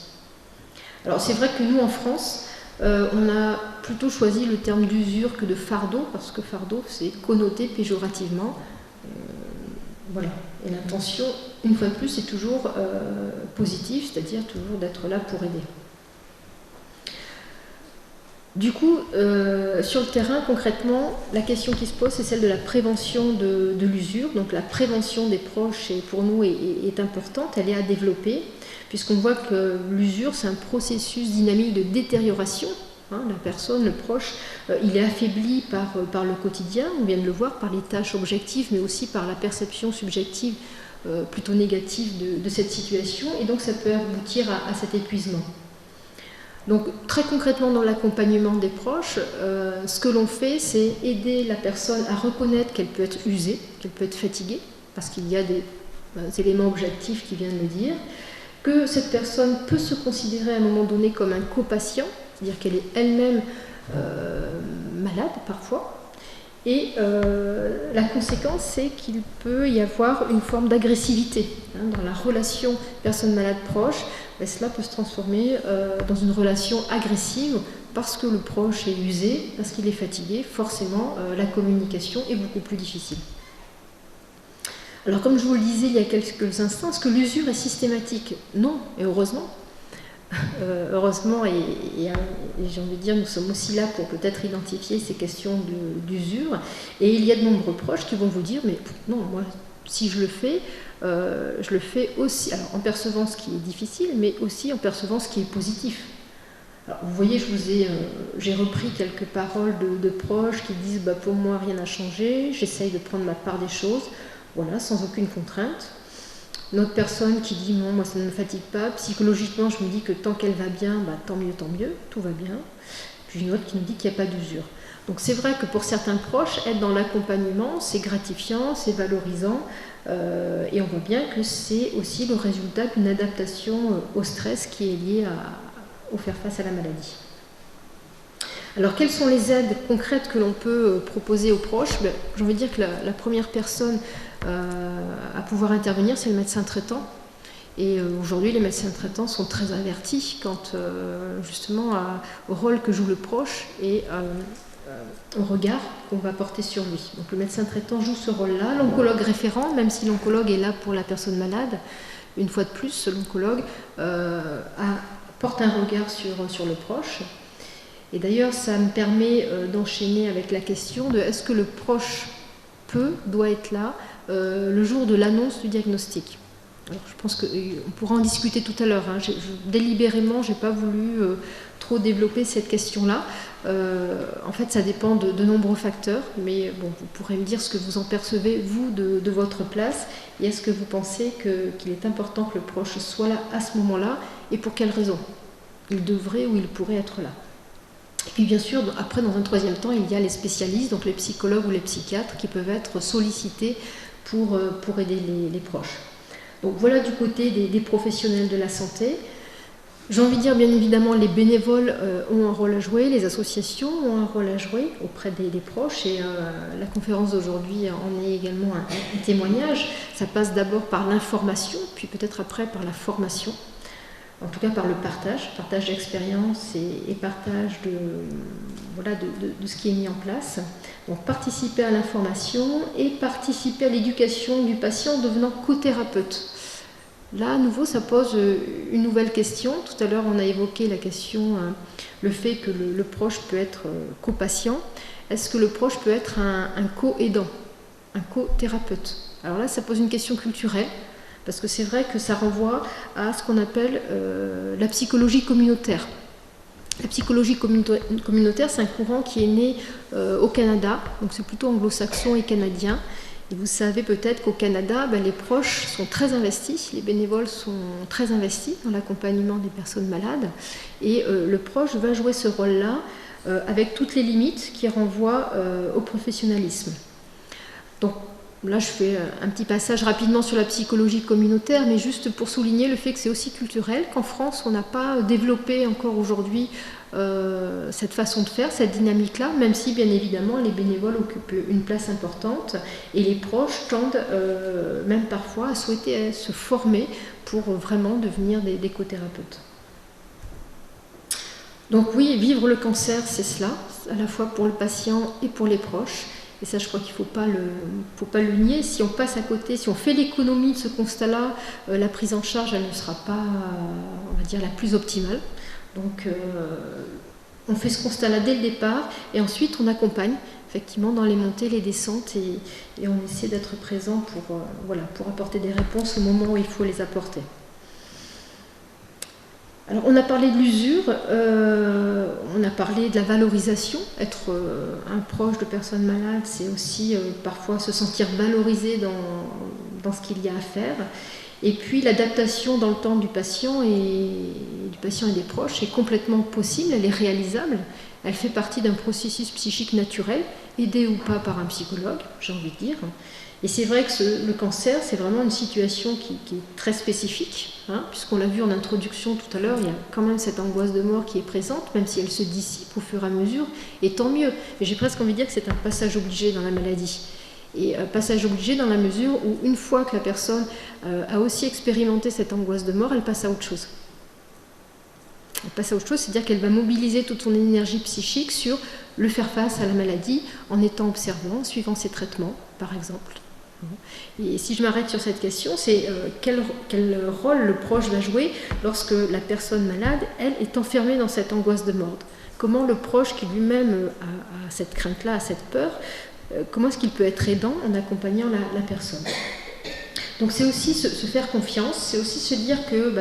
Alors c'est vrai que nous en France, on a plutôt choisi le terme d'usure que de fardeau, parce que fardeau c'est connoté péjorativement. Voilà. Et l'intention, une fois de plus, est toujours positive, c'est-à-dire toujours d'être là pour aider. Du coup, sur le terrain, concrètement, la question qui se pose, c'est celle de la prévention de l'usure. Donc la prévention des proches, pour nous, est importante, elle est à développer, puisqu'on voit que l'usure, c'est un processus dynamique de détérioration. La personne, le proche, il est affaibli par le quotidien, on vient de le voir, par les tâches objectives, mais aussi par la perception subjective plutôt négative de cette situation, et donc ça peut aboutir à cet épuisement. Donc très concrètement dans l'accompagnement des proches, ce que l'on fait, c'est aider la personne à reconnaître qu'elle peut être usée, qu'elle peut être fatiguée, parce qu'il y a des éléments objectifs qui viennent le dire, que cette personne peut se considérer à un moment donné comme un copatient, c'est-à-dire qu'elle est elle-même malade parfois, et la conséquence, c'est qu'il peut y avoir une forme d'agressivité dans la relation personne malade-proche. Cela peut se transformer dans une relation agressive parce que le proche est usé, parce qu'il est fatigué. Forcément, la communication est beaucoup plus difficile. Alors, comme je vous le disais il y a quelques instants, est-ce que l'usure est systématique ? Non, et heureusement. Heureusement, et j'ai envie de dire, nous sommes aussi là pour peut-être identifier ces questions d'usure. Et il y a de nombreux proches qui vont vous dire, mais non, moi, si je le fais, je le fais aussi alors, en percevant ce qui est difficile, mais aussi en percevant ce qui est positif. Alors, vous voyez, j'ai repris quelques paroles de proches qui disent pour moi rien n'a changé, j'essaye de prendre ma part des choses, voilà, sans aucune contrainte. Une autre personne qui dit non, moi ça ne me fatigue pas, psychologiquement je me dis que tant qu'elle va bien, tant mieux, tout va bien. Puis une autre qui nous dit qu'il n'y a pas d'usure. Donc c'est vrai que pour certains proches, être dans l'accompagnement, c'est gratifiant, c'est valorisant, et on voit bien que c'est aussi le résultat d'une adaptation au stress qui est lié au faire face à la maladie. Alors quelles sont les aides concrètes que l'on peut proposer aux proches? J'ai envie de dire que la première personne à pouvoir intervenir, c'est le médecin traitant. Et aujourd'hui, les médecins traitants sont très avertis quant justement au rôle que joue le proche et au regard qu'on va porter sur lui. Donc le médecin traitant joue ce rôle-là. L'oncologue référent, même si l'oncologue est là pour la personne malade, une fois de plus, l'oncologue porte un regard sur le proche. Et d'ailleurs, ça me permet d'enchaîner avec la question de est-ce que le proche doit être là le jour de l'annonce du diagnostic. Alors, je pense qu'on pourra en discuter tout à l'heure. Délibérément, je n'ai pas voulu trop développer cette question-là. En fait, ça dépend de nombreux facteurs, mais bon, vous pourrez me dire ce que vous en percevez, vous, de votre place, et est-ce que vous pensez qu'il est important que le proche soit là à ce moment-là, et pour quelles raisons il devrait ou il pourrait être là. Et puis bien sûr, après, dans un troisième temps, il y a les spécialistes, donc les psychologues ou les psychiatres, qui peuvent être sollicités pour aider les proches. Donc voilà du côté des professionnels de la santé. J'ai envie de dire, bien évidemment, les bénévoles ont un rôle à jouer, les associations ont un rôle à jouer auprès des proches, et la conférence d'aujourd'hui en est également un témoignage. Ça passe d'abord par l'information, puis peut-être après par la formation, en tout cas par le partage d'expérience et partage de ce qui est mis en place. Donc participer à l'information et participer à l'éducation du patient en devenant co-thérapeute. Là, à nouveau, ça pose une nouvelle question. Tout à l'heure, on a évoqué la question, le fait que le proche peut être co-patient. Est-ce que le proche peut être un co-aidant, un co-thérapeute? Alors là, ça pose une question culturelle, parce que c'est vrai que ça renvoie à ce qu'on appelle la psychologie communautaire. La psychologie communautaire, c'est un courant qui est né au Canada, donc c'est plutôt anglo-saxon et canadien. Et vous savez peut-être qu'au Canada, les proches sont très investis, les bénévoles sont très investis dans l'accompagnement des personnes malades, et le proche va jouer ce rôle-là avec toutes les limites qui renvoient au professionnalisme. Donc là, je fais un petit passage rapidement sur la psychologie communautaire, mais juste pour souligner le fait que c'est aussi culturel, qu'en France, on n'a pas développé encore aujourd'hui cette façon de faire, cette dynamique-là, même si, bien évidemment, les bénévoles occupent une place importante, et les proches tendent même parfois à souhaiter se former pour vraiment devenir des co-thérapeutes. Donc oui, vivre le cancer, c'est cela, à la fois pour le patient et pour les proches. Et ça, je crois qu'il ne faut pas le nier. Si on passe à côté, si on fait l'économie de ce constat-là, la prise en charge, elle ne sera pas, on va dire, la plus optimale. Donc, on fait ce constat-là dès le départ, et ensuite, on accompagne, effectivement, dans les montées, les descentes, et on essaie d'être présent pour apporter des réponses au moment où il faut les apporter. Alors, on a parlé de l'usure, on a parlé de la valorisation. Être un proche de personnes malades, c'est aussi parfois se sentir valorisé dans ce qu'il y a à faire. Et puis l'adaptation dans le temps du patient et des proches est complètement possible, elle est réalisable. Elle fait partie d'un processus psychique naturel, aidé ou pas par un psychologue, j'ai envie de dire. Et c'est vrai que le cancer, c'est vraiment une situation qui est très spécifique, puisqu'on l'a vu en introduction tout à l'heure, il y a quand même cette angoisse de mort qui est présente, même si elle se dissipe au fur et à mesure, et tant mieux. Mais j'ai presque envie de dire que c'est un passage obligé dans la maladie. Et un passage obligé dans la mesure où, une fois que la personne a aussi expérimenté cette angoisse de mort, elle passe à autre chose. Elle passe à autre chose, c'est-à-dire qu'elle va mobiliser toute son énergie psychique sur le faire face à la maladie en étant observant, en suivant ses traitements, par exemple. Et si je m'arrête sur cette question, c'est quel rôle le proche va jouer lorsque la personne malade, elle, est enfermée dans cette angoisse de mort. Comment le proche qui lui-même a cette crainte-là, a cette peur, comment est-ce qu'il peut être aidant en accompagnant la personne? Donc c'est aussi se faire confiance, c'est aussi se dire que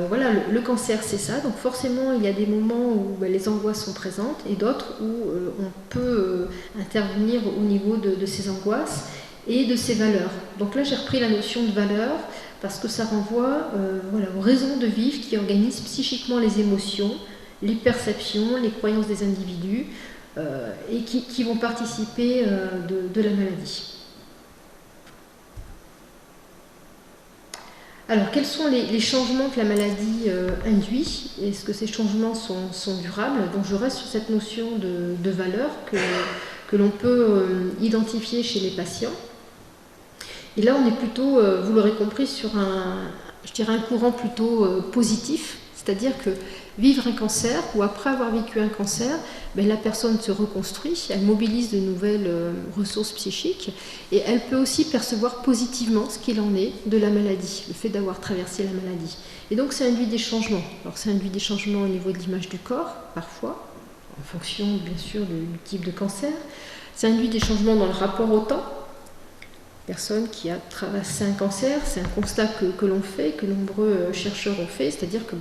voilà, le cancer c'est ça, donc forcément il y a des moments où les angoisses sont présentes et d'autres où on peut intervenir au niveau de ces angoisses et de ces valeurs. Donc là j'ai repris la notion de valeur parce que ça renvoie voilà, aux raisons de vivre qui organisent psychiquement les émotions, les perceptions, les croyances des individus et qui vont participer de la maladie. Alors, quels sont les changements que la maladie induit? Est-ce que ces changements sont durables? Donc, je reste sur cette notion de valeur que l'on peut identifier chez les patients. Et là, on est plutôt, vous l'aurez compris, sur un courant plutôt positif, c'est-à-dire que vivre un cancer, ou après avoir vécu un cancer, la personne se reconstruit, elle mobilise de nouvelles ressources psychiques, et elle peut aussi percevoir positivement ce qu'il en est de la maladie, le fait d'avoir traversé la maladie. Et donc ça induit des changements. Alors ça induit des changements au niveau de l'image du corps, parfois, en fonction bien sûr du type de cancer. Ça induit des changements dans le rapport au temps. Personne qui a traversé un cancer, c'est un constat que l'on fait, que nombreux chercheurs ont fait, c'est-à-dire que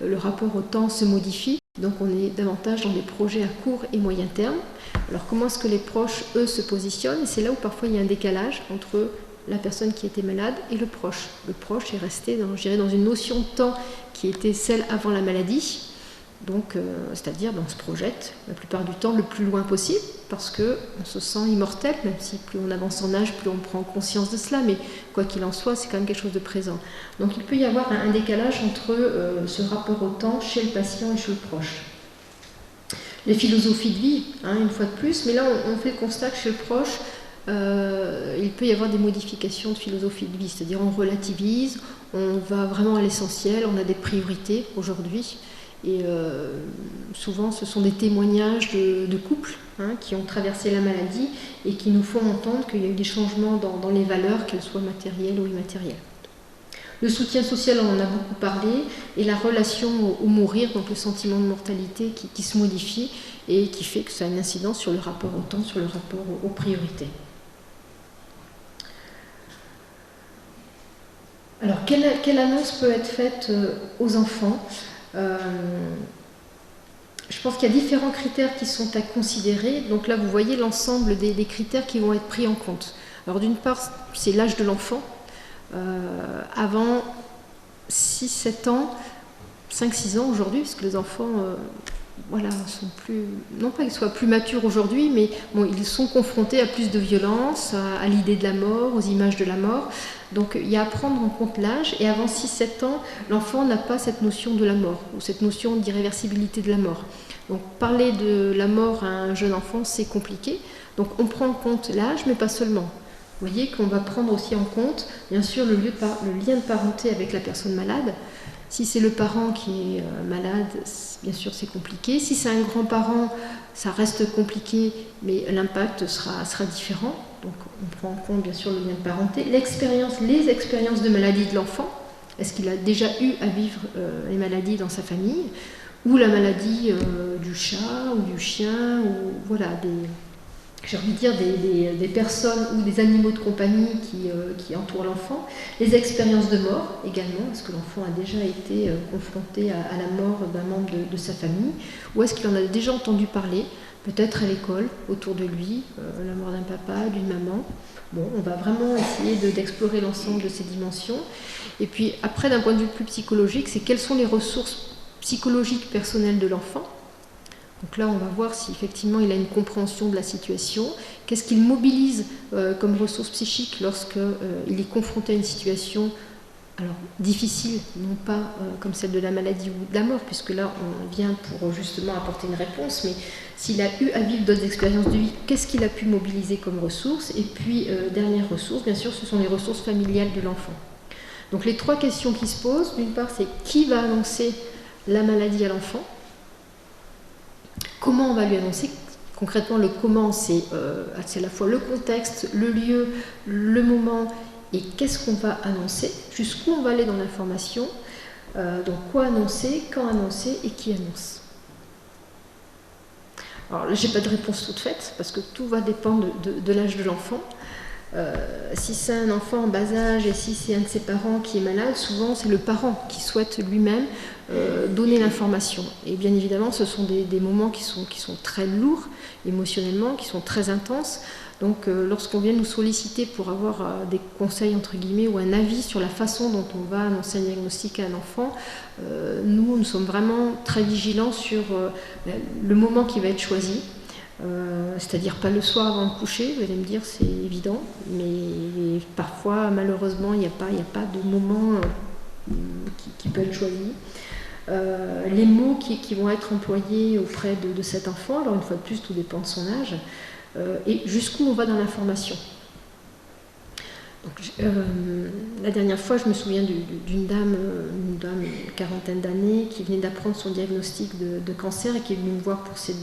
le rapport au temps se modifie, donc on est davantage dans des projets à court et moyen terme. Alors comment est-ce que les proches, eux, se positionnent? Et c'est là où parfois il y a un décalage entre la personne qui était malade et le proche. Le proche est resté dans une notion de temps qui était celle avant la maladie, donc c'est-à-dire on se projette la plupart du temps le plus loin possible, parce qu'on se sent immortel, même si plus on avance en âge, plus on prend conscience de cela, mais quoi qu'il en soit, c'est quand même quelque chose de présent. Donc il peut y avoir un décalage entre ce rapport au temps chez le patient et chez le proche. Les philosophies de vie, une fois de plus, mais là on fait le constat que chez le proche, il peut y avoir des modifications de philosophie de vie, c'est-à-dire on relativise, on va vraiment à l'essentiel, on a des priorités aujourd'hui. Et souvent, ce sont des témoignages de couples qui ont traversé la maladie et qui nous font entendre qu'il y a eu des changements dans les valeurs, qu'elles soient matérielles ou immatérielles. Le soutien social, on en a beaucoup parlé, et la relation au mourir, donc le sentiment de mortalité qui se modifie et qui fait que ça a une incidence sur le rapport au temps, sur le rapport aux priorités. Alors, quelle annonce peut être faite aux enfants ? Je pense qu'il y a différents critères qui sont à considérer. Donc là, vous voyez l'ensemble des critères qui vont être pris en compte. Alors d'une part, c'est l'âge de l'enfant. Avant 6-7 ans, 5-6 ans aujourd'hui, parce que les enfants sont plus, non pas qu'ils soient plus matures aujourd'hui, mais ils sont confrontés à plus de violence, à l'idée de la mort, aux images de la mort. Donc il y a à prendre en compte l'âge, et avant 6-7 ans, l'enfant n'a pas cette notion de la mort, ou cette notion d'irréversibilité de la mort. Donc parler de la mort à un jeune enfant, c'est compliqué. Donc on prend en compte l'âge, mais pas seulement. Vous voyez qu'on va prendre aussi en compte, bien sûr, le lien de parenté avec la personne malade. Si c'est le parent qui est malade, bien sûr c'est compliqué. Si c'est un grand-parent, ça reste compliqué, mais l'impact sera différent. Donc on prend en compte bien sûr le lien de parenté. Les expériences de maladie de l'enfant. Est-ce qu'il a déjà eu à vivre les maladies dans sa famille? Ou la maladie du chat ou du chien, ou voilà, j'ai envie de dire des personnes ou des animaux de compagnie qui entourent l'enfant. Les expériences de mort également, est-ce que l'enfant a déjà été confronté à la mort d'un membre de sa famille, ou est-ce qu'il en a déjà entendu parler, peut-être à l'école, autour de lui, la mort d'un papa, d'une maman. Bon, on va vraiment essayer d'explorer l'ensemble de ces dimensions. Et puis après, d'un point de vue plus psychologique, c'est quelles sont les ressources psychologiques personnelles de l'enfant. Donc là, on va voir si effectivement il a une compréhension de la situation, qu'est-ce qu'il mobilise comme ressources psychiques lorsqu'il est confronté à une situation difficile, non pas comme celle de la maladie ou de la mort, puisque là on vient pour justement apporter une réponse, mais s'il a eu à vivre d'autres expériences de vie, qu'est-ce qu'il a pu mobiliser comme ressources? Et puis, dernière ressource, bien sûr, ce sont les ressources familiales de l'enfant. Donc les 3 questions qui se posent, d'une part, c'est qui va annoncer la maladie à l'enfant? Comment on va lui annoncer? Concrètement, le comment, c'est à la fois le contexte, le lieu, le moment, et qu'est-ce qu'on va annoncer, jusqu'où on va aller dans l'information, donc quoi annoncer, quand annoncer et qui annonce. Alors là, je n'ai pas de réponse toute faite, parce que tout va dépendre de l'âge de l'enfant. Si c'est un enfant en bas âge et si c'est un de ses parents qui est malade, souvent c'est le parent qui souhaite lui-même donner l'information. Et bien évidemment, ce sont des moments qui sont très lourds émotionnellement, qui sont très intenses. Donc lorsqu'on vient nous solliciter pour avoir des conseils entre guillemets ou un avis sur la façon dont on va annoncer un diagnostic à un enfant, nous sommes vraiment très vigilants sur le moment qui va être choisi. C'est-à-dire pas le soir avant de coucher, vous allez me dire c'est évident, mais parfois malheureusement il n'y a pas de moment qui peut être choisi. Les mots qui vont être employés auprès de cet enfant, alors une fois de plus tout dépend de son âge, et jusqu'où on va dans l'information. Donc, la dernière fois, je me souviens d'une dame, une quarantaine d'années, qui venait d'apprendre son diagnostic de cancer et qui est venue me voir pour ses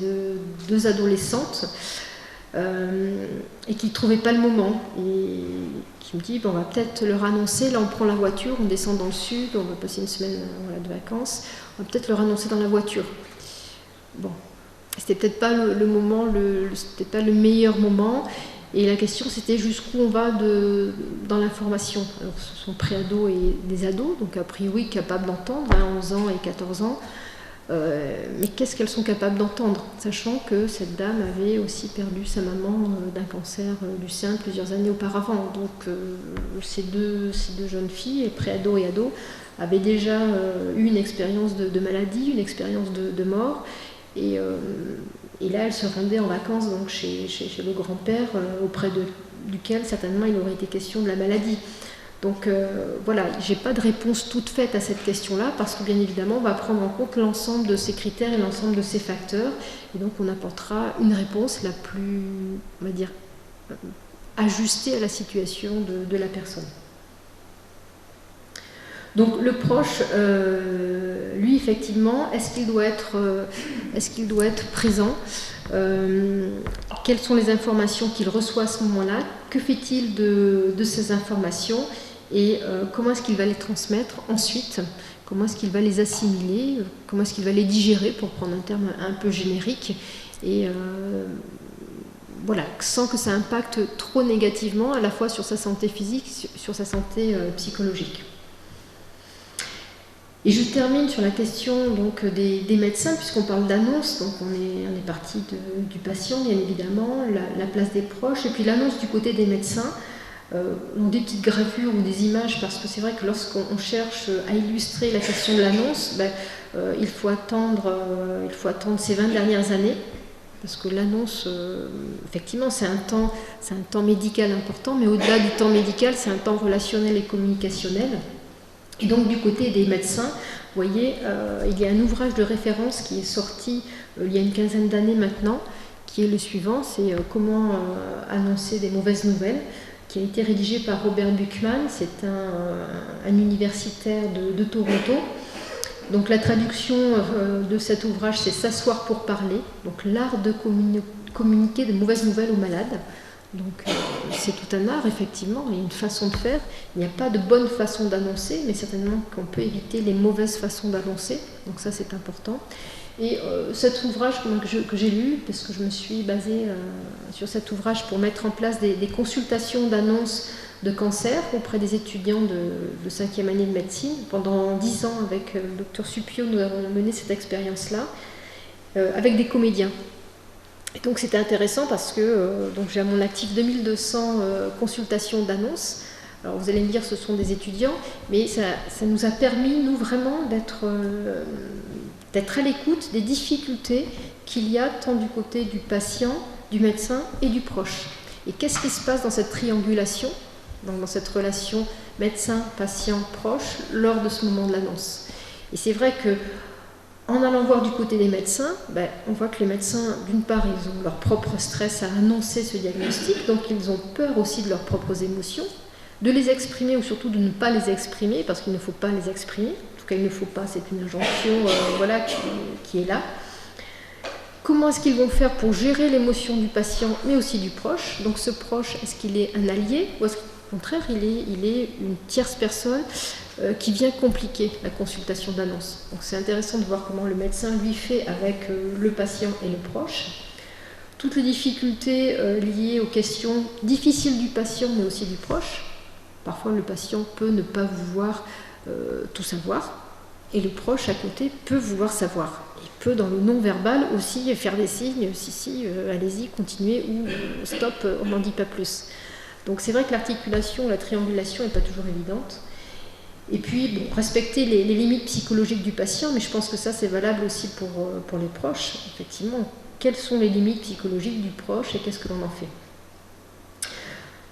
deux adolescentes et qui ne trouvait pas le moment. Et qui me dit, bon, on va peut-être leur annoncer, là on prend la voiture, on descend dans le sud, on va passer une semaine de vacances, on va peut-être leur annoncer dans la voiture. Bon, c'était peut-être pas le moment, c'était pas le meilleur moment. Et la question, c'était jusqu'où on va dans l'information. Alors, ce sont préados et des ados, donc a priori capables d'entendre, 11 ans et 14 ans. Mais qu'est-ce qu'elles sont capables d'entendre, sachant que cette dame avait aussi perdu sa maman d'un cancer du sein plusieurs années auparavant. Donc, ces deux jeunes filles, préados et ados, avaient déjà eu une expérience de maladie, une expérience de mort. Et là, elle se rendait en vacances donc chez le grand-père, auprès duquel certainement il aurait été question de la maladie. Donc voilà, j'ai pas de réponse toute faite à cette question-là, parce que bien évidemment, on va prendre en compte l'ensemble de ces critères et l'ensemble de ces facteurs, et donc on apportera une réponse la plus, on va dire, ajustée à la situation de la personne. Donc le proche, lui effectivement, est-ce qu'il doit être présent? Quelles sont les informations qu'il reçoit à ce moment-là? Que fait-il de ces informations? Et comment est-ce qu'il va les transmettre ensuite? Comment est-ce qu'il va les assimiler? Comment est-ce qu'il va les digérer, pour prendre un terme un peu générique? Et voilà, sans que ça impacte trop négativement à la fois sur sa santé physique, sur sa santé psychologique. Et je termine sur la question donc, des médecins, puisqu'on parle d'annonce, donc on est parti du patient, bien évidemment, la place des proches, et puis l'annonce du côté des médecins, des petites gravures ou des images, parce que c'est vrai que lorsqu'on cherche à illustrer la question de l'annonce, il faut attendre ces 20 dernières années, parce que l'annonce, effectivement, c'est un temps médical important, mais au-delà du temps médical, c'est un temps relationnel et communicationnel. Et donc du côté des médecins, vous voyez, il y a un ouvrage de référence qui est sorti il y a une quinzaine d'années maintenant, qui est le suivant, c'est Comment annoncer des mauvaises nouvelles, qui a été rédigé par Robert Buchman, c'est un universitaire de Toronto. Donc la traduction de cet ouvrage, c'est S'asseoir pour parler, donc l'art de communiquer de mauvaises nouvelles aux malades. Donc c'est tout un art, effectivement, il y a une façon de faire. Il n'y a pas de bonne façon d'annoncer, mais certainement qu'on peut éviter les mauvaises façons d'annoncer. Donc ça, c'est important. Et cet ouvrage que j'ai lu, parce que je me suis basée sur cet ouvrage pour mettre en place des consultations d'annonces de cancer auprès des étudiants de 5e année de médecine. Pendant 10 ans, avec le docteur Suppiot, nous avons mené cette expérience-là, avec des comédiens. Et donc c'était intéressant parce que donc j'ai à mon actif 2200 consultations d'annonces. Alors vous allez me dire ce sont des étudiants, mais ça nous a permis, nous, vraiment d'être à l'écoute des difficultés qu'il y a tant du côté du patient, du médecin et du proche. Et qu'est-ce qui se passe dans cette triangulation, dans cette relation médecin, patient, proche, lors de ce moment de l'annonce? Et c'est vrai que en allant voir du côté des médecins, on voit que les médecins, d'une part, ils ont leur propre stress à annoncer ce diagnostic, donc ils ont peur aussi de leurs propres émotions, de les exprimer ou surtout de ne pas les exprimer, parce qu'il ne faut pas les exprimer. En tout cas, il ne faut pas, c'est une injonction qui est là. Comment est-ce qu'ils vont faire pour gérer l'émotion du patient, mais aussi du proche? Donc ce proche, est-ce qu'il est un allié, ou est-ce qu'au contraire, il est une tierce personne qui vient compliquer la consultation d'annonce? Donc c'est intéressant de voir comment le médecin lui fait avec le patient et le proche. toutes les difficultés liées aux questions difficiles du patient, mais aussi du proche. Parfois, le patient peut ne pas vouloir tout savoir, et le proche à côté peut vouloir savoir. Il peut, dans le non-verbal, aussi faire des signes, si, allez-y, continuez, ou stop, on n'en dit pas plus. Donc c'est vrai que l'articulation, la triangulation n'est pas toujours évidente. Et puis, bon, respecter les limites psychologiques du patient, mais je pense que ça, c'est valable aussi pour les proches, effectivement. Quelles sont les limites psychologiques du proche et qu'est-ce que l'on en fait ?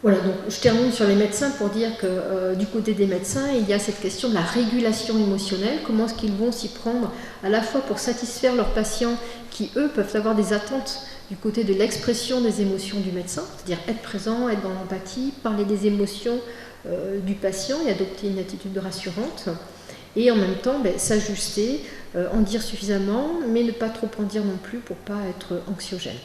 Voilà, donc je termine sur les médecins pour dire que du côté des médecins, il y a cette question de la régulation émotionnelle. Comment est-ce qu'ils vont s'y prendre à la fois pour satisfaire leurs patients qui, eux, peuvent avoir des attentes du côté de l'expression des émotions du médecin, c'est-à-dire être présent, être dans l'empathie, parler des émotions du patient et adopter une attitude rassurante. Et en même temps, s'ajuster, en dire suffisamment, mais ne pas trop en dire non plus pour ne pas être anxiogène.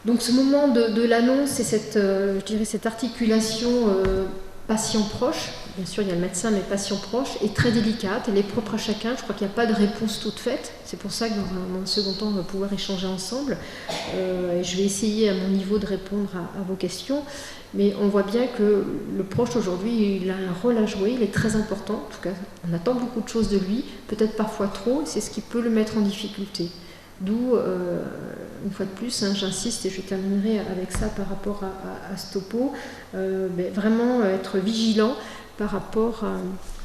Donc ce moment de l'annonce et cette articulation patient-proche, bien sûr il y a le médecin mais patient-proche, est très délicate, elle est propre à chacun, je crois qu'il n'y a pas de réponse toute faite, c'est pour ça que dans un second temps on va pouvoir échanger ensemble, et je vais essayer à mon niveau de répondre à vos questions, mais on voit bien que le proche aujourd'hui il a un rôle à jouer, il est très important, en tout cas on attend beaucoup de choses de lui, peut-être parfois trop, c'est ce qui peut le mettre en difficulté. D'où, une fois de plus, j'insiste et je terminerai avec ça par rapport à ce topo, vraiment être vigilant par rapport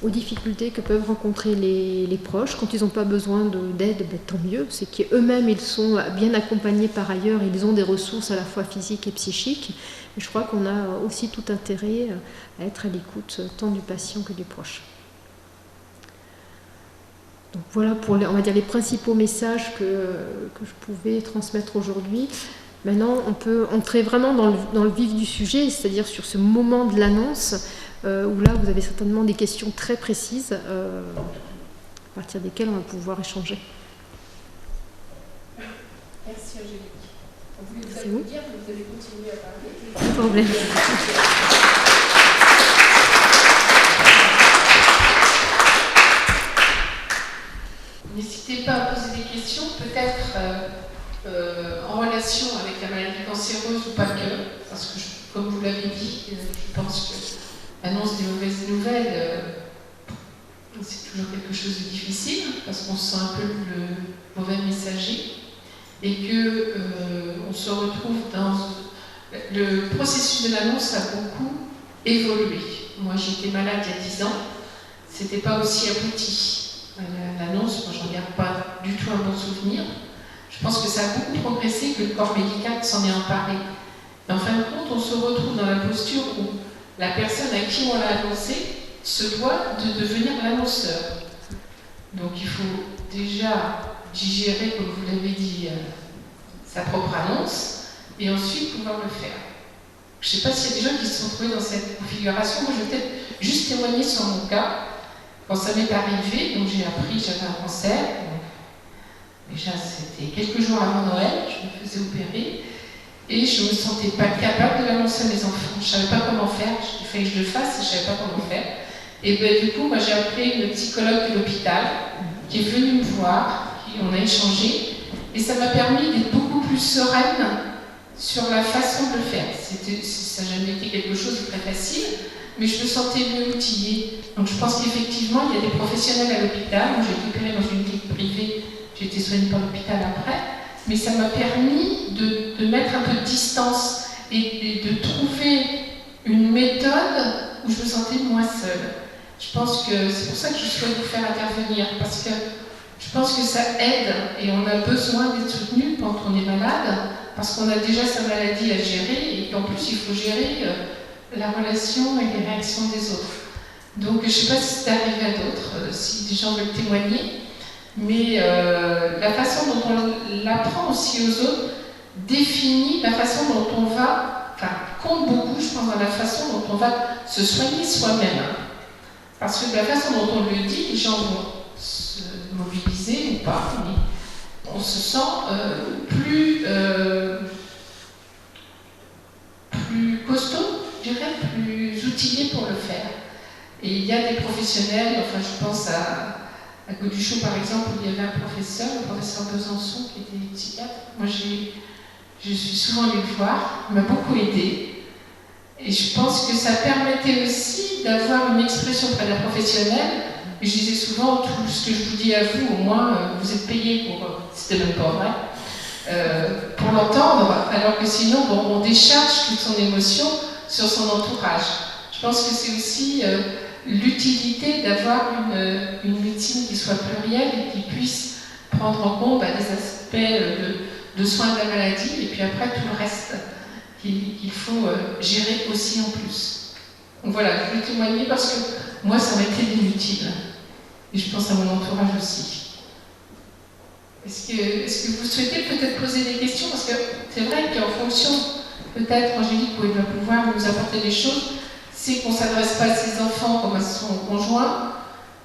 aux difficultés que peuvent rencontrer les proches. Quand ils n'ont pas besoin d'aide, tant mieux, c'est qu'eux-mêmes ils sont bien accompagnés par ailleurs, ils ont des ressources à la fois physiques et psychiques. Mais je crois qu'on a aussi tout intérêt à être à l'écoute tant du patient que des proches. Donc voilà pour on va dire les principaux messages que je pouvais transmettre aujourd'hui. Maintenant, on peut entrer vraiment dans le vif du sujet, c'est-à-dire sur ce moment de l'annonce, où là, vous avez certainement des questions très précises, à partir desquelles on va pouvoir échanger. Merci Angélique. Vous allez vous dire que vous allez continuer à parler. Pas de problème. N'hésitez pas à poser des questions, peut-être en relation avec la maladie cancéreuse ou pas que, parce que, comme vous l'avez dit, je pense que l'annonce des mauvaises nouvelles, c'est toujours quelque chose de difficile, parce qu'on se sent un peu le mauvais messager, et qu'on se retrouve dans... Le processus de l'annonce a beaucoup évolué. Moi, j'étais malade il y a 10 ans, c'était pas aussi abouti. L'annonce, moi j'en garde pas du tout un bon souvenir. Je pense que ça a beaucoup progressé, que le corps médical s'en est emparé. Mais en fin de compte, on se retrouve dans la posture où la personne à qui on l'a annoncé se doit de devenir l'annonceur. Donc il faut déjà digérer, comme vous l'avez dit, sa propre annonce, et ensuite pouvoir le faire. Je ne sais pas s'il y a des gens qui se sont trouvés dans cette configuration. Moi je vais peut-être juste témoigner sur mon cas. Quand ça m'est arrivé, donc j'ai appris que j'avais un cancer. Donc, déjà, c'était quelques jours avant Noël, je me faisais opérer. Et je ne me sentais pas capable de l'annoncer à mes enfants. Je ne savais pas comment faire. Il fallait que je le fasse et je ne savais pas comment faire. Et du coup, moi, j'ai appelé une psychologue de l'hôpital qui est venue me voir, on a échangé. Et ça m'a permis d'être beaucoup plus sereine sur la façon de le faire. Ça n'a jamais été quelque chose de très facile, mais je me sentais mieux outillée. Donc je pense qu'effectivement, il y a des professionnels à l'hôpital. Moi, j'ai été opérée dans une clinique privée, j'ai été soignée par l'hôpital après, mais ça m'a permis de mettre un peu de distance et de trouver une méthode où je me sentais moins seule. Je pense que c'est pour ça que je souhaite vous faire intervenir, parce que je pense que ça aide et on a besoin d'être soutenu quand on est malade, parce qu'on a déjà sa maladie à gérer et qu'en plus il faut gérer la relation et les réactions des autres. Donc je ne sais pas si c'est arrivé à d'autres, si des gens veulent témoigner, mais la façon dont on l'apprend aussi aux autres définit la façon dont on va, compte beaucoup, je pense, dans la façon dont on va se soigner soi-même. Parce que de la façon dont on le dit, les gens vont se mobiliser ou pas, mais on se sent plus costaud, je dirais, plus outillé pour le faire. Et il y a des professionnels, enfin je pense à À Goduchot, par exemple, il y avait un professeur, le professeur Besançon, qui était psychiatre. Moi, je suis souvent allée le voir, il m'a beaucoup aidée. Et je pense que ça permettait aussi d'avoir une expression auprès d'un professionnel. Et je disais souvent, tout ce que je vous dis à vous, au moins, vous êtes payé pour... C'était même pas vrai. Pour l'entendre, alors que sinon, on décharge toute son émotion sur son entourage. Je pense que c'est aussi l'utilité d'avoir une médecine qui soit plurielle et qui puisse prendre en compte des aspects de soins de la maladie et puis après tout le reste qu'il faut gérer aussi en plus. Donc voilà, je voulais témoigner parce que moi ça m'a été inutile et je pense à mon entourage aussi. Est-ce que vous souhaitez peut-être poser des questions? Parce que c'est vrai qu'en fonction, peut-être Angélique, où elle va pouvoir nous apporter des choses, c'est qu'on ne s'adresse pas à ses enfants comme à son conjoint,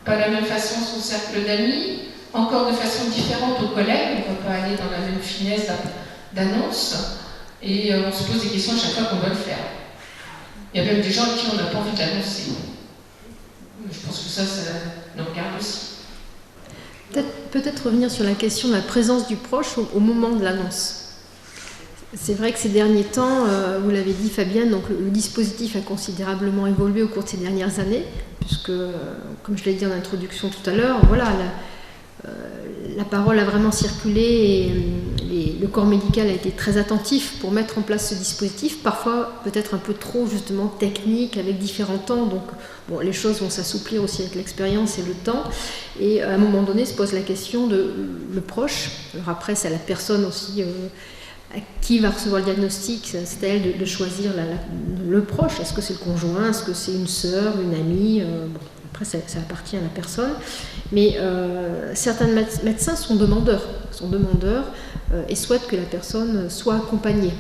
pas de la même façon son cercle d'amis, encore de façon différente aux collègues, on ne va pas aller dans la même finesse d'annonce, et on se pose des questions à chaque fois qu'on doit le faire. Il y a même des gens à qui on n'a pas envie d'annoncer. Je pense que ça nous regarde aussi. Peut-être revenir sur la question de la présence du proche au moment de l'annonce. C'est vrai que ces derniers temps, vous l'avez dit Fabienne, donc le dispositif a considérablement évolué au cours de ces dernières années, puisque, comme je l'ai dit en introduction tout à l'heure, voilà, la parole a vraiment circulé et le corps médical a été très attentif pour mettre en place ce dispositif, parfois peut-être un peu trop justement technique, avec différents temps, donc bon, les choses vont s'assouplir aussi avec l'expérience et le temps, et à un moment donné se pose la question de le proche. Alors après c'est à la personne aussi qui va recevoir le diagnostic, c'est à elle de choisir le proche. Est-ce que c'est le conjoint, est-ce que c'est une sœur, une amie, bon, après ça appartient à la personne, mais certains médecins sont demandeurs et souhaitent que la personne soit accompagnée.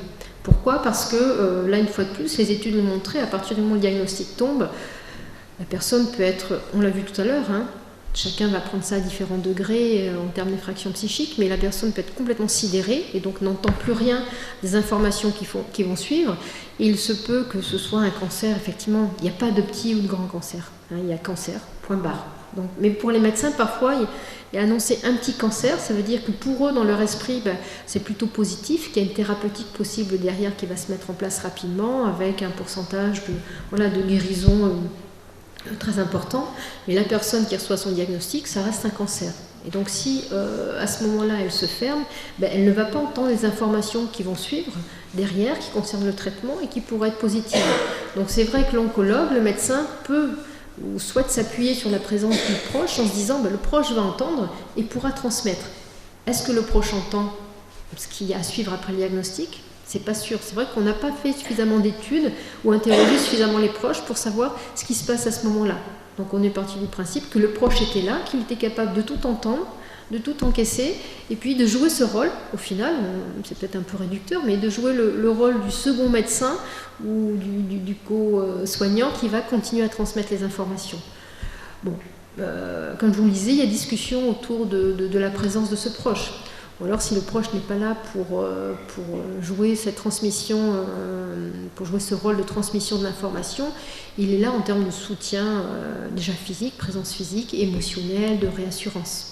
Pourquoi? Parce que là, une fois de plus, les études l'ont montré, à partir du moment où le diagnostic tombe, la personne peut être, on l'a vu tout à l'heure, chacun va prendre ça à différents degrés en termes d'effraction psychique, mais la personne peut être complètement sidérée et donc n'entend plus rien des informations qui vont suivre. Et il se peut que ce soit un cancer, effectivement, il n'y a pas de petit ou de grand cancer, il y a cancer, point barre. Donc, mais pour les médecins, parfois, il y a annoncé un petit cancer, ça veut dire que pour eux, dans leur esprit, c'est plutôt positif, qu'il y a une thérapeutique possible derrière qui va se mettre en place rapidement, avec un pourcentage de guérison très important, mais la personne qui reçoit son diagnostic, ça reste un cancer. Et donc si à ce moment-là elle se ferme, elle ne va pas entendre les informations qui vont suivre derrière, qui concernent le traitement et qui pourraient être positives. Donc c'est vrai que l'oncologue, le médecin peut ou souhaite s'appuyer sur la présence du proche en se disant le proche va entendre et pourra transmettre. Est-ce que le proche entend ce qu'il y a à suivre après le diagnostic? C'est pas sûr. C'est vrai qu'on n'a pas fait suffisamment d'études ou interrogé suffisamment les proches pour savoir ce qui se passe à ce moment-là. Donc on est parti du principe que le proche était là, qu'il était capable de tout entendre, de tout encaisser, et puis de jouer ce rôle, au final, c'est peut-être un peu réducteur, mais de jouer le rôle du second médecin ou du co-soignant qui va continuer à transmettre les informations. Bon, comme je vous le disais, il y a discussion autour de la présence de ce proche. Ou alors si le proche n'est pas là pour jouer cette transmission, pour jouer ce rôle de transmission de l'information, il est là en termes de soutien déjà physique, présence physique, émotionnelle, de réassurance.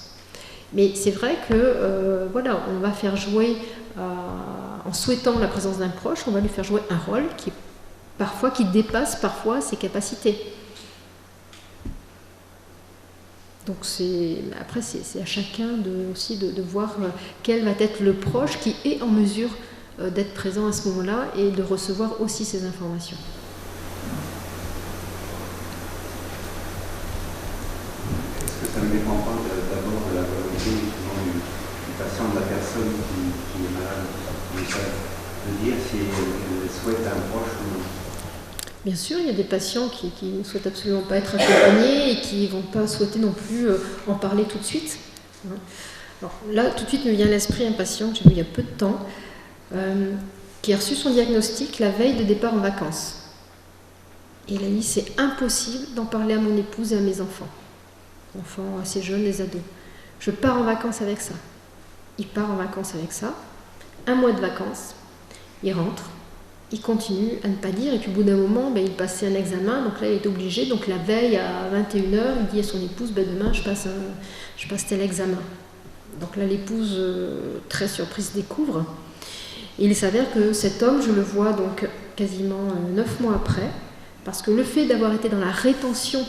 Mais c'est vrai que on va faire jouer, en souhaitant la présence d'un proche, on va lui faire jouer un rôle qui dépasse parfois ses capacités. Donc après c'est à chacun aussi de voir quel va être le proche qui est en mesure d'être présent à ce moment-là et de recevoir aussi ces informations. Est-ce que ça ne dépend pas d'abord de la volonté justement du patient, de la personne qui est malade, de dire si elle souhaite un proche ou non? Bien sûr, il y a des patients qui ne souhaitent absolument pas être accompagnés et qui ne vont pas souhaiter non plus en parler tout de suite. Alors, là, tout de suite me vient à l'esprit un patient que j'ai vu il y a peu de temps, qui a reçu son diagnostic la veille de départ en vacances. Et il a dit, c'est impossible d'en parler à mon épouse et à mes enfants assez jeunes, les ados. Je pars en vacances avec ça. Il part en vacances avec ça, 1 mois de vacances, il rentre, il continue à ne pas dire, et puis au bout d'un moment, il passait un examen, donc là il est obligé, donc la veille à 21h, il dit à son épouse, demain je passe tel examen. Donc là l'épouse, très surprise, découvre. Et il s'avère que cet homme, je le vois donc quasiment 9 mois après, parce que le fait d'avoir été dans la rétention,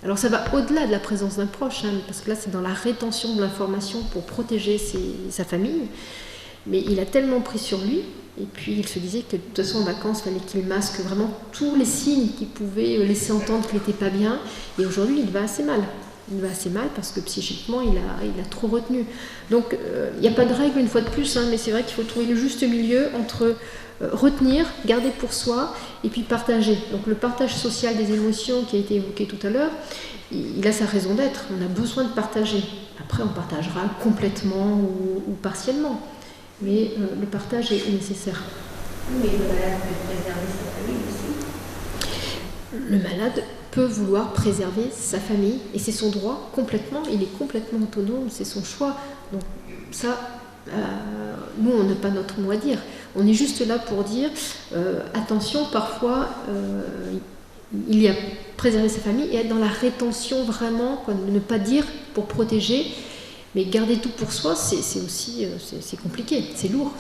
alors ça va au-delà de la présence d'un proche, parce que là c'est dans la rétention de l'information pour protéger sa famille, mais il a tellement pris sur lui, et puis il se disait que de toute façon en vacances, il fallait qu'il masque vraiment tous les signes qui pouvaient laisser entendre qu'il n'était pas bien, et aujourd'hui il va assez mal. Il va assez mal parce que psychiquement il a trop retenu. Donc il n'y a pas de règle une fois de plus, mais c'est vrai qu'il faut trouver le juste milieu entre retenir, garder pour soi et puis partager. Donc le partage social des émotions qui a été évoqué tout à l'heure, il a sa raison d'être. On a besoin de partager. Après on partagera complètement ou partiellement. Mais le partage est nécessaire. Mais le malade peut préserver sa famille aussi. Le malade peut vouloir préserver sa famille et c'est son droit complètement, il est complètement autonome, c'est son choix. Donc ça, nous on n'a pas notre mot à dire. On est juste là pour dire attention, parfois il y a préserver sa famille et être dans la rétention vraiment, ne pas dire pour protéger. Mais garder tout pour soi, c'est aussi c'est compliqué, c'est lourd.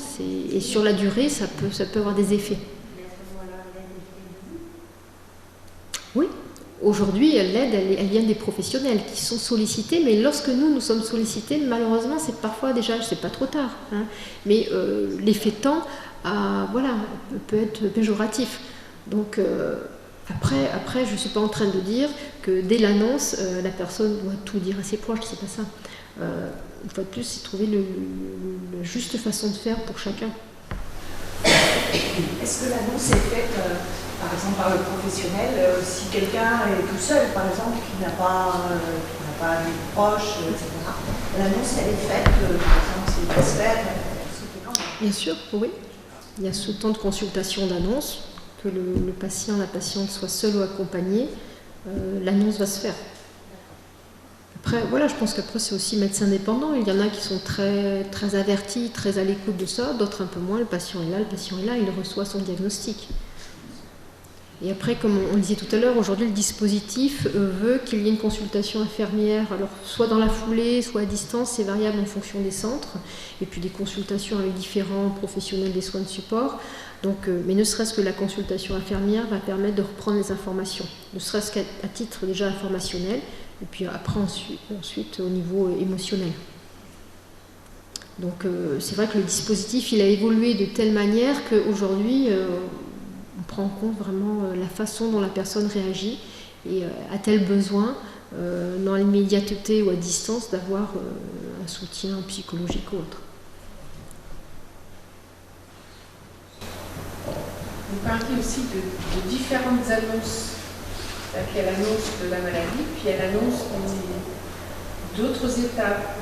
Et sur la durée, ça peut avoir des effets. Oui, aujourd'hui, l'aide, elle vient des professionnels qui sont sollicités, mais lorsque nous sommes sollicités, malheureusement, c'est parfois déjà, c'est pas trop tard. Mais l'effet temps, peut être péjoratif. Donc, après, je ne suis pas en train de dire que dès l'annonce, la personne doit tout dire à ses proches, c'est pas ça. Une fois de plus, c'est trouver la juste façon de faire pour chacun. Est-ce que l'annonce est faite, par exemple, par le professionnel, si quelqu'un est tout seul, par exemple, qui n'a pas de proches, etc. L'annonce, elle est faite, par exemple, c'est une transfert, c'est quand même. Bien sûr, oui. Il y a ce temps de consultation d'annonce, que le patient, la patiente soit seul ou accompagné, l'annonce va se faire. Après, je pense qu'après c'est aussi médecin dépendant. Il y en a qui sont très, très avertis, très à l'écoute de ça, d'autres un peu moins. Le patient est là, il reçoit son diagnostic. Et après, comme on le disait tout à l'heure, aujourd'hui le dispositif veut qu'il y ait une consultation infirmière, alors soit dans la foulée, soit à distance, c'est variable en fonction des centres, et puis des consultations avec différents professionnels des soins de support. Donc, mais ne serait-ce que la consultation infirmière va permettre de reprendre les informations, ne serait-ce qu'à titre déjà informationnel, et puis après ensuite au niveau émotionnel. Donc c'est vrai que le dispositif il a évolué de telle manière qu'aujourd'hui on prend en compte vraiment la façon dont la personne réagit et a-t-elle besoin dans l'immédiateté ou à distance d'avoir un soutien psychologique ou autre. Vous parlez aussi de différentes annonces. Il y a l'annonce de la maladie, puis il y a l'annonce d'autres étapes.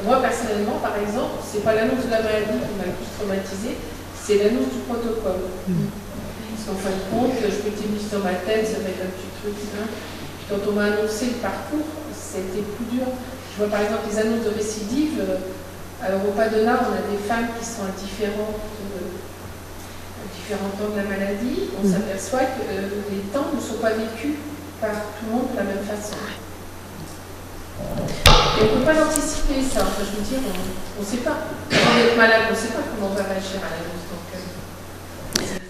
Moi, personnellement, par exemple, c'est pas l'annonce de la maladie qui m'a le plus traumatisée, c'est l'annonce du protocole. Parce qu'en fin de compte, je m'étais mise dans ma tête, ça va être un petit truc. Puis quand on m'a annoncé le parcours, c'était plus dur. Je vois par exemple les annonces de récidive. Alors au Pas-de-Nard, on a des femmes qui sont à différents temps de la maladie, on s'aperçoit que les temps ne sont pas vécus par tout le monde de la même façon. Et on ne peut pas l'anticiper, ça. Enfin, je veux dire, on ne sait pas. Quand on est malade, on ne sait pas comment on va réagir à l'annonce. Donc, c'est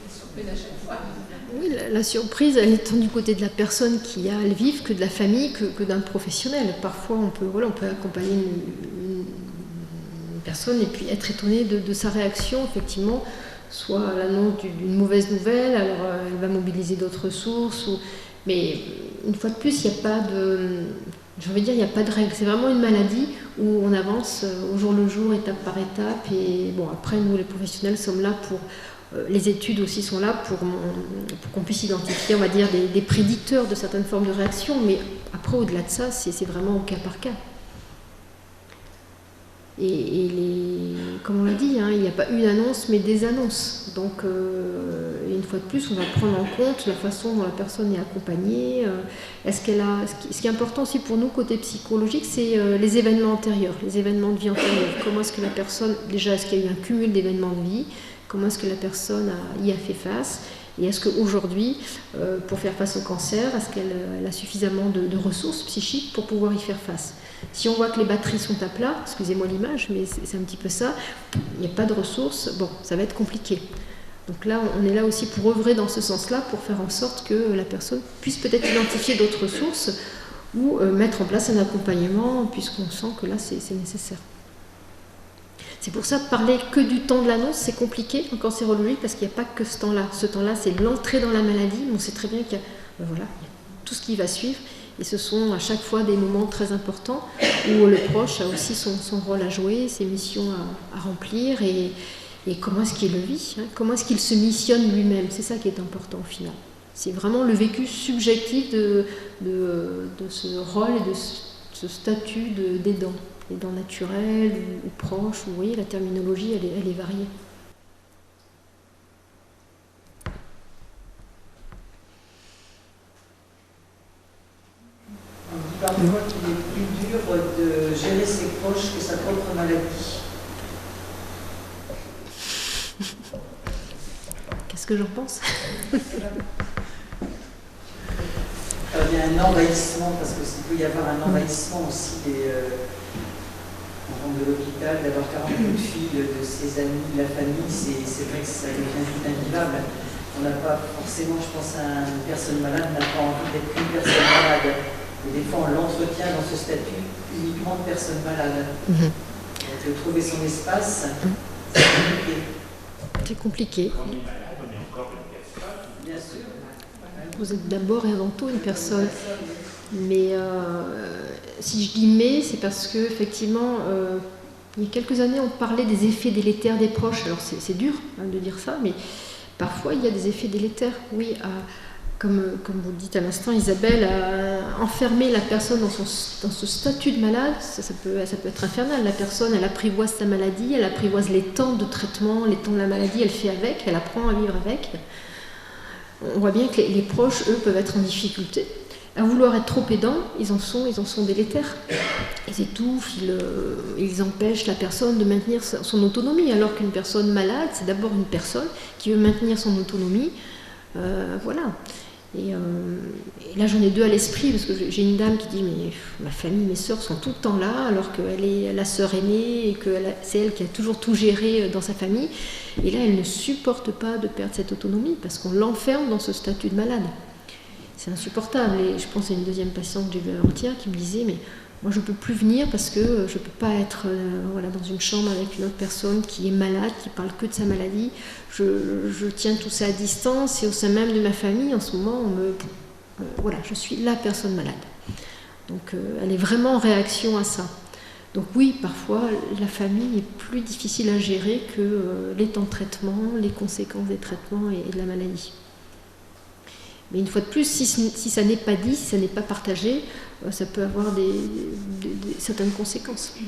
une surprise à chaque fois. Oui, la surprise, elle est tant du côté de la personne qui a à le vivre que de la famille, que d'un professionnel. Parfois, on peut accompagner une personne et puis être étonné de sa réaction, effectivement. Soit l'annonce d'une mauvaise nouvelle, alors elle va mobiliser d'autres sources. Mais une fois de plus, il n'y a pas de règle. C'est vraiment une maladie où on avance au jour le jour, étape par étape. Et bon, après, nous, les professionnels, sommes là pour... les études aussi sont là pour qu'on puisse identifier, on va dire, des prédicteurs de certaines formes de réaction. Mais après, au-delà de ça, c'est vraiment au cas par cas. Et comme on l'a dit, il n'y a pas une annonce, mais des annonces. Donc, une fois de plus, on va prendre en compte la façon dont la personne est accompagnée. Ce qui est important aussi pour nous, côté psychologique, c'est les événements antérieurs, les événements de vie antérieurs. Comment est-ce que la personne, déjà, est-ce qu'il y a eu un cumul d'événements de vie? comment est-ce que la personne y a fait face, et est-ce qu'aujourd'hui, pour faire face au cancer, est-ce qu'elle a suffisamment de ressources psychiques pour pouvoir y faire face. Si on voit que les batteries sont à plat, excusez-moi l'image, mais c'est un petit peu ça, il n'y a pas de ressources, bon, ça va être compliqué. Donc là, on est là aussi pour œuvrer dans ce sens-là, pour faire en sorte que la personne puisse peut-être identifier d'autres ressources ou mettre en place un accompagnement, puisqu'on sent que là, c'est nécessaire. C'est pour ça que parler que du temps de l'annonce, c'est compliqué en cancérologie, parce qu'il n'y a pas que ce temps-là. Ce temps-là, c'est l'entrée dans la maladie, mais on sait très bien qu'il y a, voilà, il y a tout ce qui va suivre, et ce sont à chaque fois des moments très importants où le proche a aussi son rôle à jouer, ses missions à remplir, et comment est-ce qu'il le vit, hein, comment est-ce qu'il se missionne lui-même, c'est ça qui est important au final. C'est vraiment le vécu subjectif de ce rôle et de ce statut d'aidant. Aidant naturel ou proche, vous voyez, la terminologie, elle est variée. On dit parfois qu'il est plus dur de gérer ses proches que sa propre maladie. Qu'est-ce que j'en pense? Il y a un envahissement, parce qu'il peut y avoir un envahissement aussi de l'hôpital, d'avoir 40 coups de fil de ses amis, de la famille, c'est vrai que ça devient vite invivable. On n'a pas forcément, je pense, une personne malade n'a pas envie d'être une personne malade. Et des fois, on l'entretient dans ce statut uniquement de personne malade. Donc, trouver son espace, c'est compliqué. C'est compliqué. Quand on est malade, on est encore une personne. Bien sûr. Vous êtes d'abord et avant tout une personne. Mais si je dis mais, c'est parce que effectivement, il y a quelques années, on parlait des effets délétères des proches. Alors c'est dur hein, de dire ça, mais parfois il y a des effets délétères. Oui, comme vous le dites à l'instant, Isabelle, à enfermer la personne dans ce statut de malade, ça peut être infernal. La personne, elle apprivoise sa maladie, elle apprivoise les temps de traitement, les temps de la maladie, elle fait avec, elle apprend à vivre avec. On voit bien que les proches, eux, peuvent être en difficulté. À vouloir être trop aidants, ils en sont délétères. Ils étouffent, ils empêchent la personne de maintenir son autonomie, alors qu'une personne malade, c'est d'abord une personne qui veut maintenir son autonomie. Voilà. Et là, j'en ai deux à l'esprit, parce que j'ai une dame qui dit « mais ma famille, mes sœurs sont tout le temps là, alors qu'elle est la sœur aînée, et que c'est elle qui a toujours tout géré dans sa famille. Et là, elle ne supporte pas de perdre cette autonomie, parce qu'on l'enferme dans ce statut de malade. C'est insupportable. Et je pense à une deuxième patiente que j'ai vue avant-hier qui me disait « mais moi, je ne peux plus venir parce que je ne peux pas être voilà, dans une chambre avec une autre personne qui est malade, qui parle que de sa maladie. Je tiens tout ça à distance, et au sein même de ma famille, en ce moment, voilà, je suis la personne malade. » Donc, elle est vraiment en réaction à ça. Donc oui, parfois, la famille est plus difficile à gérer que les temps de traitement, les conséquences des traitements et de la maladie. Mais une fois de plus, si ça n'est pas dit, si ça n'est pas partagé, ça peut avoir certaines conséquences. Il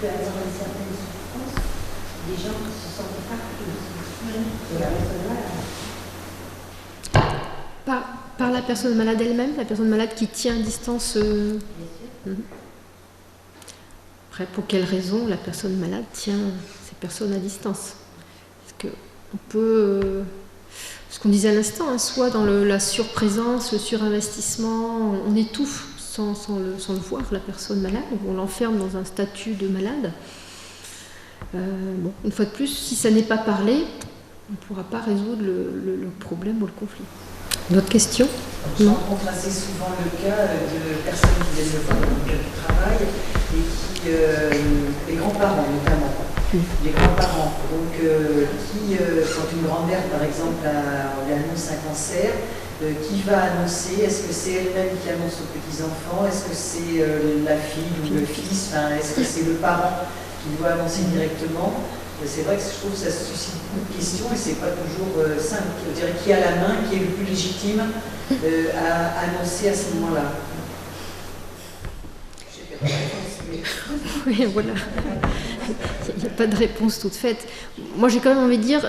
peut y avoir une certaine souffrance des gens qui ne se sentent pas de la personne malade. Par la personne malade elle-même, la personne malade qui tient à distance. Après, pour quelle raison la personne malade tient ces personnes à distance? Parce qu'on peut, ce qu'on disait à l'instant, hein, soit dans la surprésence, le surinvestissement, on étouffe sans le voir, la personne malade, on l'enferme dans un statut de malade. Bon, une fois de plus, si ça n'est pas parlé, on ne pourra pas résoudre le problème ou le conflit. D'autres questions? Je rencontre assez souvent le cas de personnes qui viennent me voir dans le cadre du travail et qui, les grands-parents notamment, les grands-parents, donc qui, quand une grand-mère par exemple lui annonce un cancer, qui va annoncer, est-ce que c'est elle-même qui annonce aux petits-enfants, est-ce que c'est la fille ou le fils, est-ce que c'est le parent qui doit annoncer directement? C'est vrai que je trouve que ça suscite beaucoup de questions et c'est pas toujours simple. Je dirais qui a la main, qui est le plus légitime à annoncer à ce moment-là. Oui, voilà. Il n'y a pas de réponse toute faite. Moi, j'ai quand même envie de dire,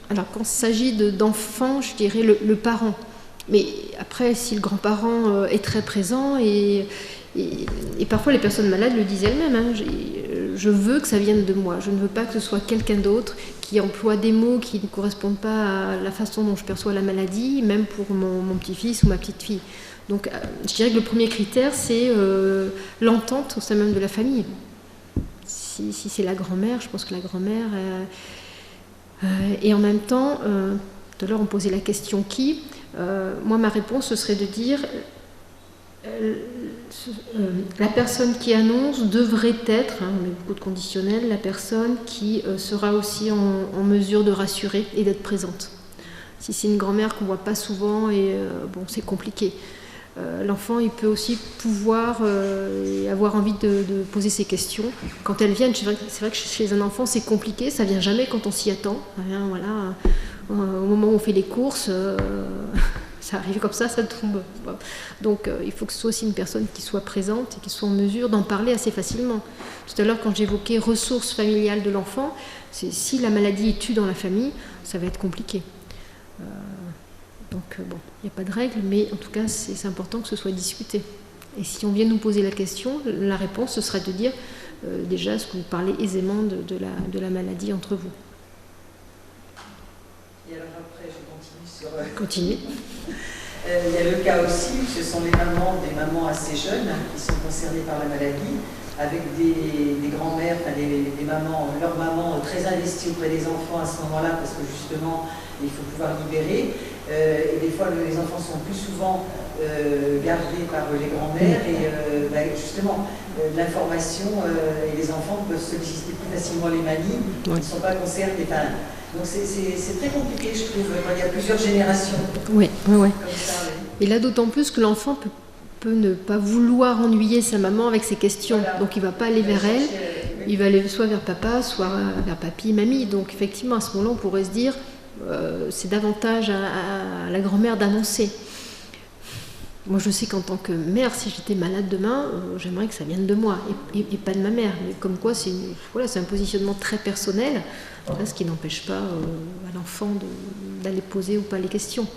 alors quand il s'agit d'enfants, je dirais le parent. Mais après, si le grand-parent est très présent et Et parfois les personnes malades le disent elles-mêmes, hein, je veux que ça vienne de moi, je ne veux pas que ce soit quelqu'un d'autre qui emploie des mots qui ne correspondent pas à la façon dont je perçois la maladie, même pour mon petit-fils ou ma petite-fille. Donc je dirais que le premier critère, c'est l'entente au sein même de la famille. Si c'est la grand-mère, je pense que la grand-mère... et en même temps, tout à l'heure on posait la question qui, moi ma réponse ce serait de dire la personne qui annonce devrait être, hein, on met beaucoup de conditionnels, la personne qui sera aussi en mesure de rassurer et d'être présente. Si c'est une grand-mère qu'on ne voit pas souvent, et bon, c'est compliqué. L'enfant, il peut aussi pouvoir avoir envie de poser ses questions. Quand elles viennent, c'est vrai que chez un enfant, c'est compliqué, ça ne vient jamais quand on s'y attend. Hein, voilà, au moment où on fait les courses, ça arrive comme ça tombe. Donc il faut que ce soit aussi une personne qui soit présente et qui soit en mesure d'en parler assez facilement. Tout à l'heure, quand j'évoquais ressources familiales de l'enfant, si la maladie tue dans la famille, ça va être compliqué. Donc bon, il n'y a pas de règle, mais en tout cas, c'est important que ce soit discuté. Et si on vient nous poser la question, la réponse, ce serait de dire déjà, est-ce que vous parlez aisément de la maladie entre vous? Et alors après, je continue sur... Continuez. Il y a le cas aussi où ce sont des mamans assez jeunes qui sont concernées par la maladie, avec des grands-mères, enfin des mamans, leurs mamans très investies auprès des enfants à ce moment-là, parce que justement, il faut pouvoir libérer. Et des fois, les enfants sont plus souvent gardés par les grands-mères, et justement, l'information et les enfants peuvent solliciter plus facilement les manies, ils ne sont pas concernés. Donc c'est très compliqué, je trouve, quand il y a plusieurs générations. Oui. Comme ça, Et là, d'autant plus que l'enfant peut ne pas vouloir ennuyer sa maman avec ses questions. Voilà. Donc il ne va pas aller vers elle, il va aller soit vers papa, soit vers papy, mamie. Donc effectivement, à ce moment-là, on pourrait se dire, c'est davantage à la grand-mère d'annoncer. Moi, je sais qu'en tant que mère, si j'étais malade demain, j'aimerais que ça vienne de moi et pas de ma mère. Mais comme quoi, c'est un positionnement très personnel, ce qui n'empêche pas à l'enfant d'aller poser ou pas les questions.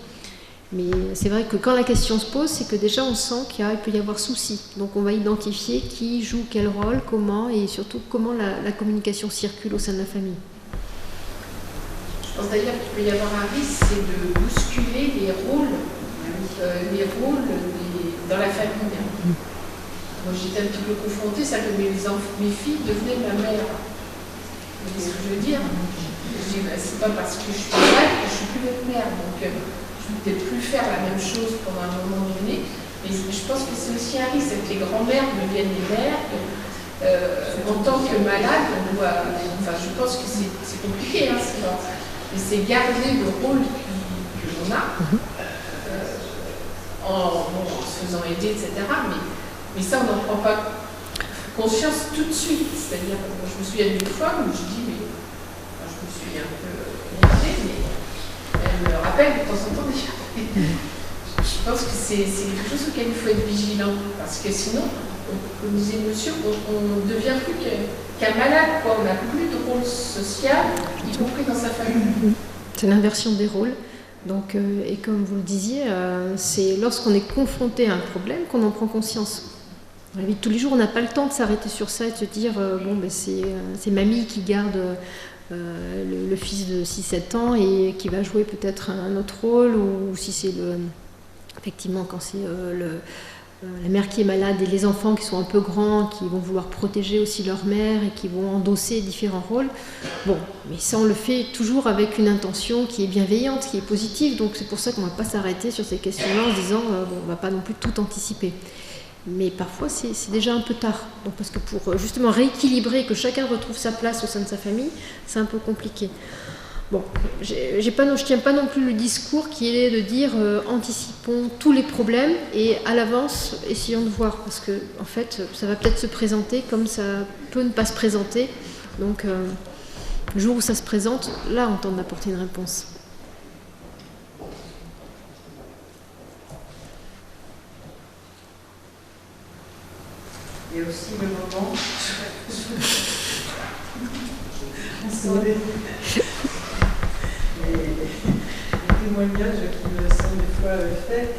Mais c'est vrai que quand la question se pose, c'est que déjà on sent qu'il peut y avoir souci. Donc on va identifier qui joue quel rôle, comment, et surtout comment la communication circule au sein de la famille. Je pense d'ailleurs qu'il peut y avoir un risque, c'est de bousculer les rôles dans la famille. Moi j'étais un petit peu confrontée, ça que mes filles devenaient ma mère. Vous voyez ce que je veux dire? Je dis, c'est pas parce que je suis malade que je suis plus votre mère. Donc je ne vais peut-être plus faire la même chose pendant un moment donné. Mais je pense que c'est aussi un risque, c'est que les grands-mères deviennent les mères. En tant que malade, je pense que c'est compliqué, hein, mais c'est garder le rôle que l'on a, en se faisant aider, etc. Mais ça, on n'en prend pas conscience tout de suite. C'est-à-dire, je me souviens d'une fois où je dis, je me suis un peu énervée, mais elle me rappelle de temps en temps déjà. Je pense que c'est quelque chose auquel il faut être vigilant, parce que sinon, comme disait monsieur, on ne devient plus qu'un malade, quoi. On n'a plus de rôle social, y compris dans sa famille. C'est l'inversion des rôles. Donc, et comme vous le disiez, c'est lorsqu'on est confronté à un problème qu'on en prend conscience. Dans la vie de tous les jours, on n'a pas le temps de s'arrêter sur ça et de se dire c'est mamie qui garde le fils de 6-7 ans et qui va jouer peut-être un autre rôle, ou si c'est effectivement quand c'est la mère qui est malade et les enfants qui sont un peu grands, qui vont vouloir protéger aussi leur mère et qui vont endosser différents rôles. Bon, mais ça on le fait toujours avec une intention qui est bienveillante, qui est positive, donc c'est pour ça qu'on ne va pas s'arrêter sur ces questions-là en se disant on ne va pas non plus tout anticiper. Mais parfois c'est déjà un peu tard, donc parce que pour justement rééquilibrer, que chacun retrouve sa place au sein de sa famille, c'est un peu compliqué. Bon, je tiens pas non plus le discours qui est de dire anticipons tous les problèmes et à l'avance essayons de voir, parce que en fait ça va peut-être se présenter comme ça peut ne pas se présenter, donc le jour où ça se présente, là on tente d'apporter une réponse. Il y a aussi le moment les témoignages qui me sont des fois faits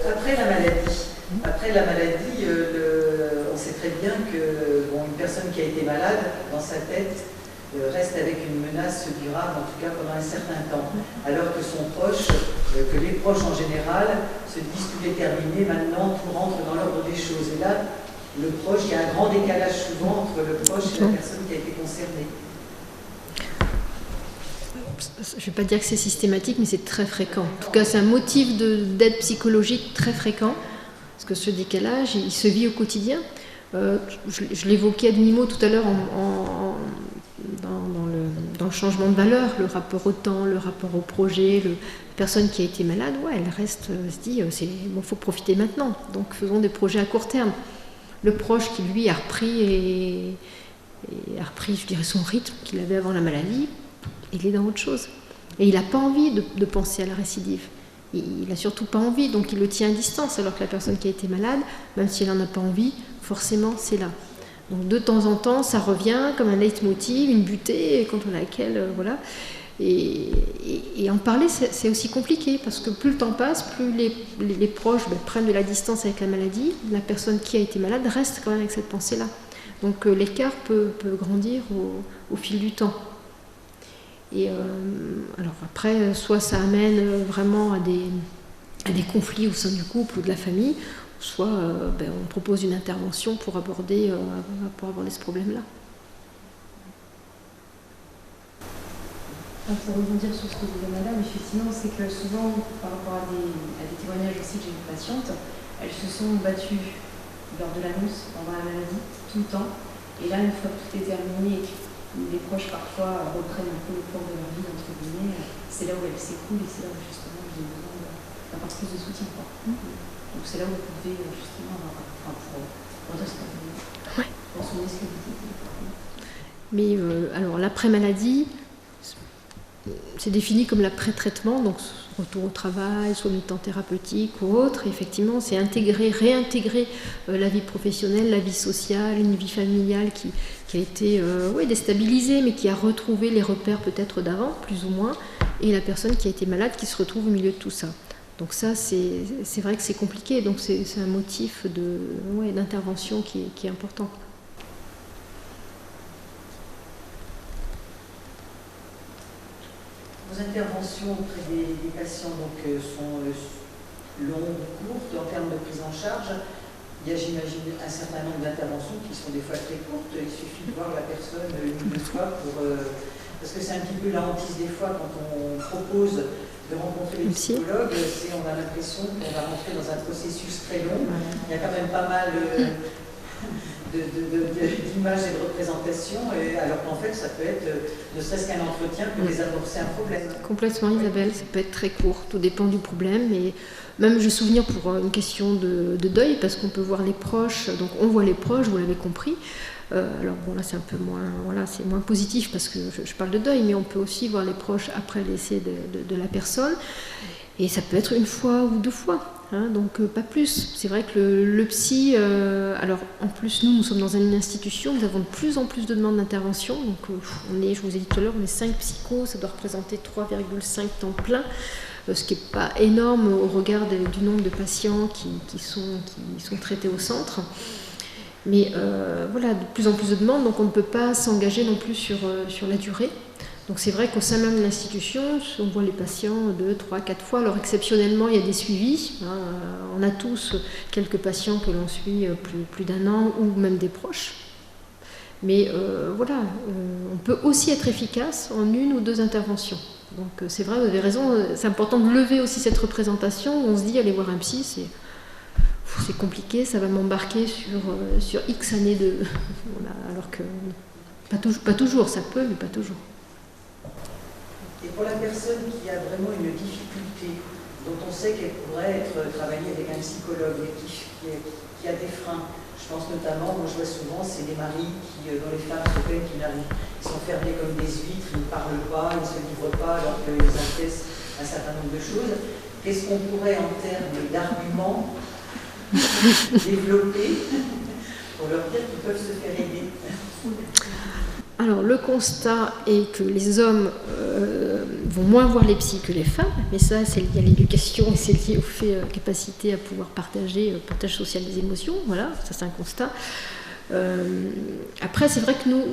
après la maladie. Après la maladie, on sait très bien que une personne qui a été malade, dans sa tête, reste avec une menace durable, en tout cas pendant un certain temps. Alors que son proche, que les proches en général, se disent tout est terminé, maintenant tout rentre dans l'ordre des choses. Et là, le proche, il y a un grand décalage souvent entre le proche et la personne qui a été concernée. Je ne vais pas dire que c'est systématique, mais c'est très fréquent. En tout cas, c'est un motif d'aide psychologique très fréquent, parce que ce décalage, il se vit au quotidien. Je l'évoquais à demi-mot tout à l'heure dans le changement de valeur, le rapport au temps, le rapport au projet, la personne qui a été malade, elle reste, se dit, faut profiter maintenant, donc faisons des projets à court terme. Le proche qui, lui, a repris, je dirais, son rythme qu'il avait avant la maladie, il est dans autre chose. Et il n'a pas envie de penser à la récidive. Il n'a surtout pas envie, donc il le tient à distance, alors que la personne qui a été malade, même si elle n'en a pas envie, forcément, c'est là. Donc de temps en temps, ça revient comme un leitmotiv, une butée contre laquelle, voilà. Et en parler, c'est aussi compliqué, parce que plus le temps passe, plus les proches prennent de la distance avec la maladie. La personne qui a été malade reste quand même avec cette pensée-là. Donc l'écart peut grandir au fil du temps. Et alors après, soit ça amène vraiment à des conflits au sein du couple ou de la famille, soit on propose une intervention pour aborder ce problème-là. Pour rebondir sur ce que disait madame, effectivement, c'est que souvent, par rapport à des témoignages aussi que j'ai eu de patientes, elles se sont battues lors de l'annonce, pendant la maladie, tout le temps. Et là, une fois que tout est terminé, les proches parfois reprennent un peu le cours de leur vie, entre guillemets, c'est là où elles s'écoulent et c'est là où justement j'ai besoin d'avoir plus de soutien. Donc c'est là où vous pouvez justement avoir, pour dire ce que vous voulez, pour son escalabilité. Mais alors l'après-maladie, c'est défini comme l'après-traitement, donc retour au travail, soit mi-temps thérapeutique ou autre. Et effectivement, c'est réintégrer la vie professionnelle, la vie sociale, une vie familiale qui a été déstabilisée, mais qui a retrouvé les repères peut-être d'avant, plus ou moins, et la personne qui a été malade qui se retrouve au milieu de tout ça. Donc ça, c'est vrai que c'est compliqué, donc c'est un motif d'intervention qui est important. Vos interventions auprès des patients sont longues, courtes en termes de prise en charge. Il y a, j'imagine, un certain nombre d'interventions qui sont des fois très courtes. Il suffit de voir la personne une ou deux fois parce que c'est un petit peu la hantise des fois quand on propose de rencontrer les psychologues, on a l'impression qu'on va rentrer dans un processus très long. Il y a quand même pas mal d'images et de représentations, alors qu'en fait ça peut être, ne serait-ce qu'un entretien, peut désamorcer un problème. Complètement, Isabelle, ça peut être très court, tout dépend du problème. Et même je me souviens pour une question de deuil, parce qu'on peut voir les proches, donc on voit les proches, vous l'avez compris. Alors bon, là c'est un peu moins, c'est moins positif parce que je parle de deuil, mais on peut aussi voir les proches après le décès de la personne. Et ça peut être une fois ou deux fois. Donc pas plus. C'est vrai que le psy, alors en plus nous sommes dans une institution, nous avons de plus en plus de demandes d'intervention, donc je vous ai dit tout à l'heure, on est 5 psychos, ça doit représenter 3,5 temps plein, ce qui n'est pas énorme au regard du nombre de patients qui sont traités au centre. Mais voilà, de plus en plus de demandes, donc on ne peut pas s'engager non plus sur la durée. Donc c'est vrai qu'au sein même de l'institution, on voit les patients 2, 3, 4 fois. Alors exceptionnellement, il y a des suivis. On a tous quelques patients que l'on suit plus d'un an ou même des proches. Mais voilà, on peut aussi être efficace en 1 ou 2 interventions. Donc c'est vrai, vous avez raison, c'est important de lever aussi cette représentation. On se dit, aller voir un psy, c'est compliqué, ça va m'embarquer sur X années de... Voilà, alors que pas toujours, ça peut, mais pas toujours. Et pour la personne qui a vraiment une difficulté, dont on sait qu'elle pourrait travailler avec un psychologue et qui a des freins, je pense notamment, moi je vois souvent, c'est les maris dont les femmes se plaignent qu'ils sont fermés comme des huîtres, ils ne parlent pas, ils ne se livrent pas alors qu'ils encaissent un certain nombre de choses. Qu'est-ce qu'on pourrait en termes d'arguments développer pour leur dire qu'ils peuvent se faire aider? Alors, le constat est que les hommes vont moins voir les psys que les femmes, mais ça, c'est lié à l'éducation et c'est lié au fait capacité à pouvoir partager, partage social des émotions. Voilà, ça c'est un constat. Après, c'est vrai que nous,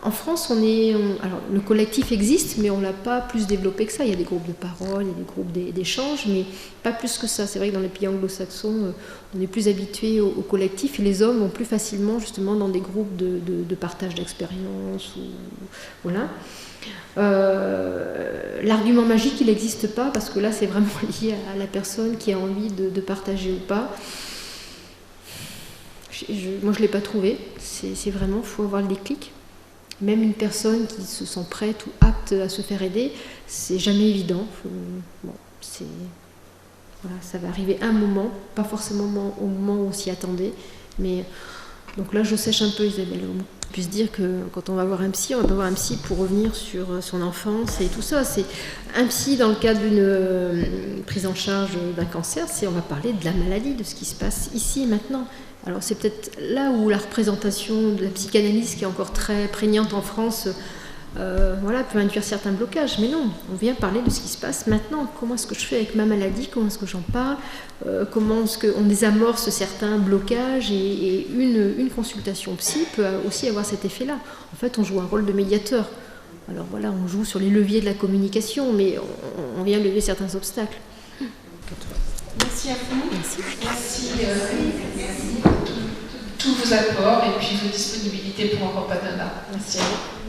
en France, alors, le collectif existe, mais on l'a pas plus développé que ça. Il y a des groupes de parole, il y a des groupes d'échange, mais pas plus que ça. C'est vrai que dans les pays anglo-saxons, on est plus habitué au collectif et les hommes vont plus facilement justement dans des groupes de partage d'expérience. Voilà. L'argument magique, il n'existe pas parce que là, c'est vraiment lié à la personne qui a envie de partager ou pas. Moi, je ne l'ai pas trouvé. C'est vraiment, il faut avoir le déclic. Même une personne qui se sent prête ou apte à se faire aider, c'est jamais évident. Voilà, ça va arriver un moment, pas forcément au moment où on s'y attendait. Mais donc là, je sèche un peu, Isabelle. On peut se dire que quand on va voir un psy, on va pas voir un psy pour revenir sur son enfance et tout ça. C'est un psy dans le cadre d'une prise en charge d'un cancer, on va parler de la maladie, de ce qui se passe ici et maintenant. Alors c'est peut-être là où la représentation de la psychanalyse, qui est encore très prégnante en France, peut induire certains blocages. Mais non, on vient parler de ce qui se passe maintenant. Comment est-ce que je fais avec ma maladie? Comment est-ce que j'en parle? Comment est-ce qu'on désamorce certains blocages? Et une consultation psy peut aussi avoir cet effet-là. En fait, on joue un rôle de médiateur. Alors voilà, on joue sur les leviers de la communication, mais on vient lever certains obstacles. Merci à vous. Merci. Merci tous vos apports et puis vos disponibilités pour Europe Anona. Merci à vous.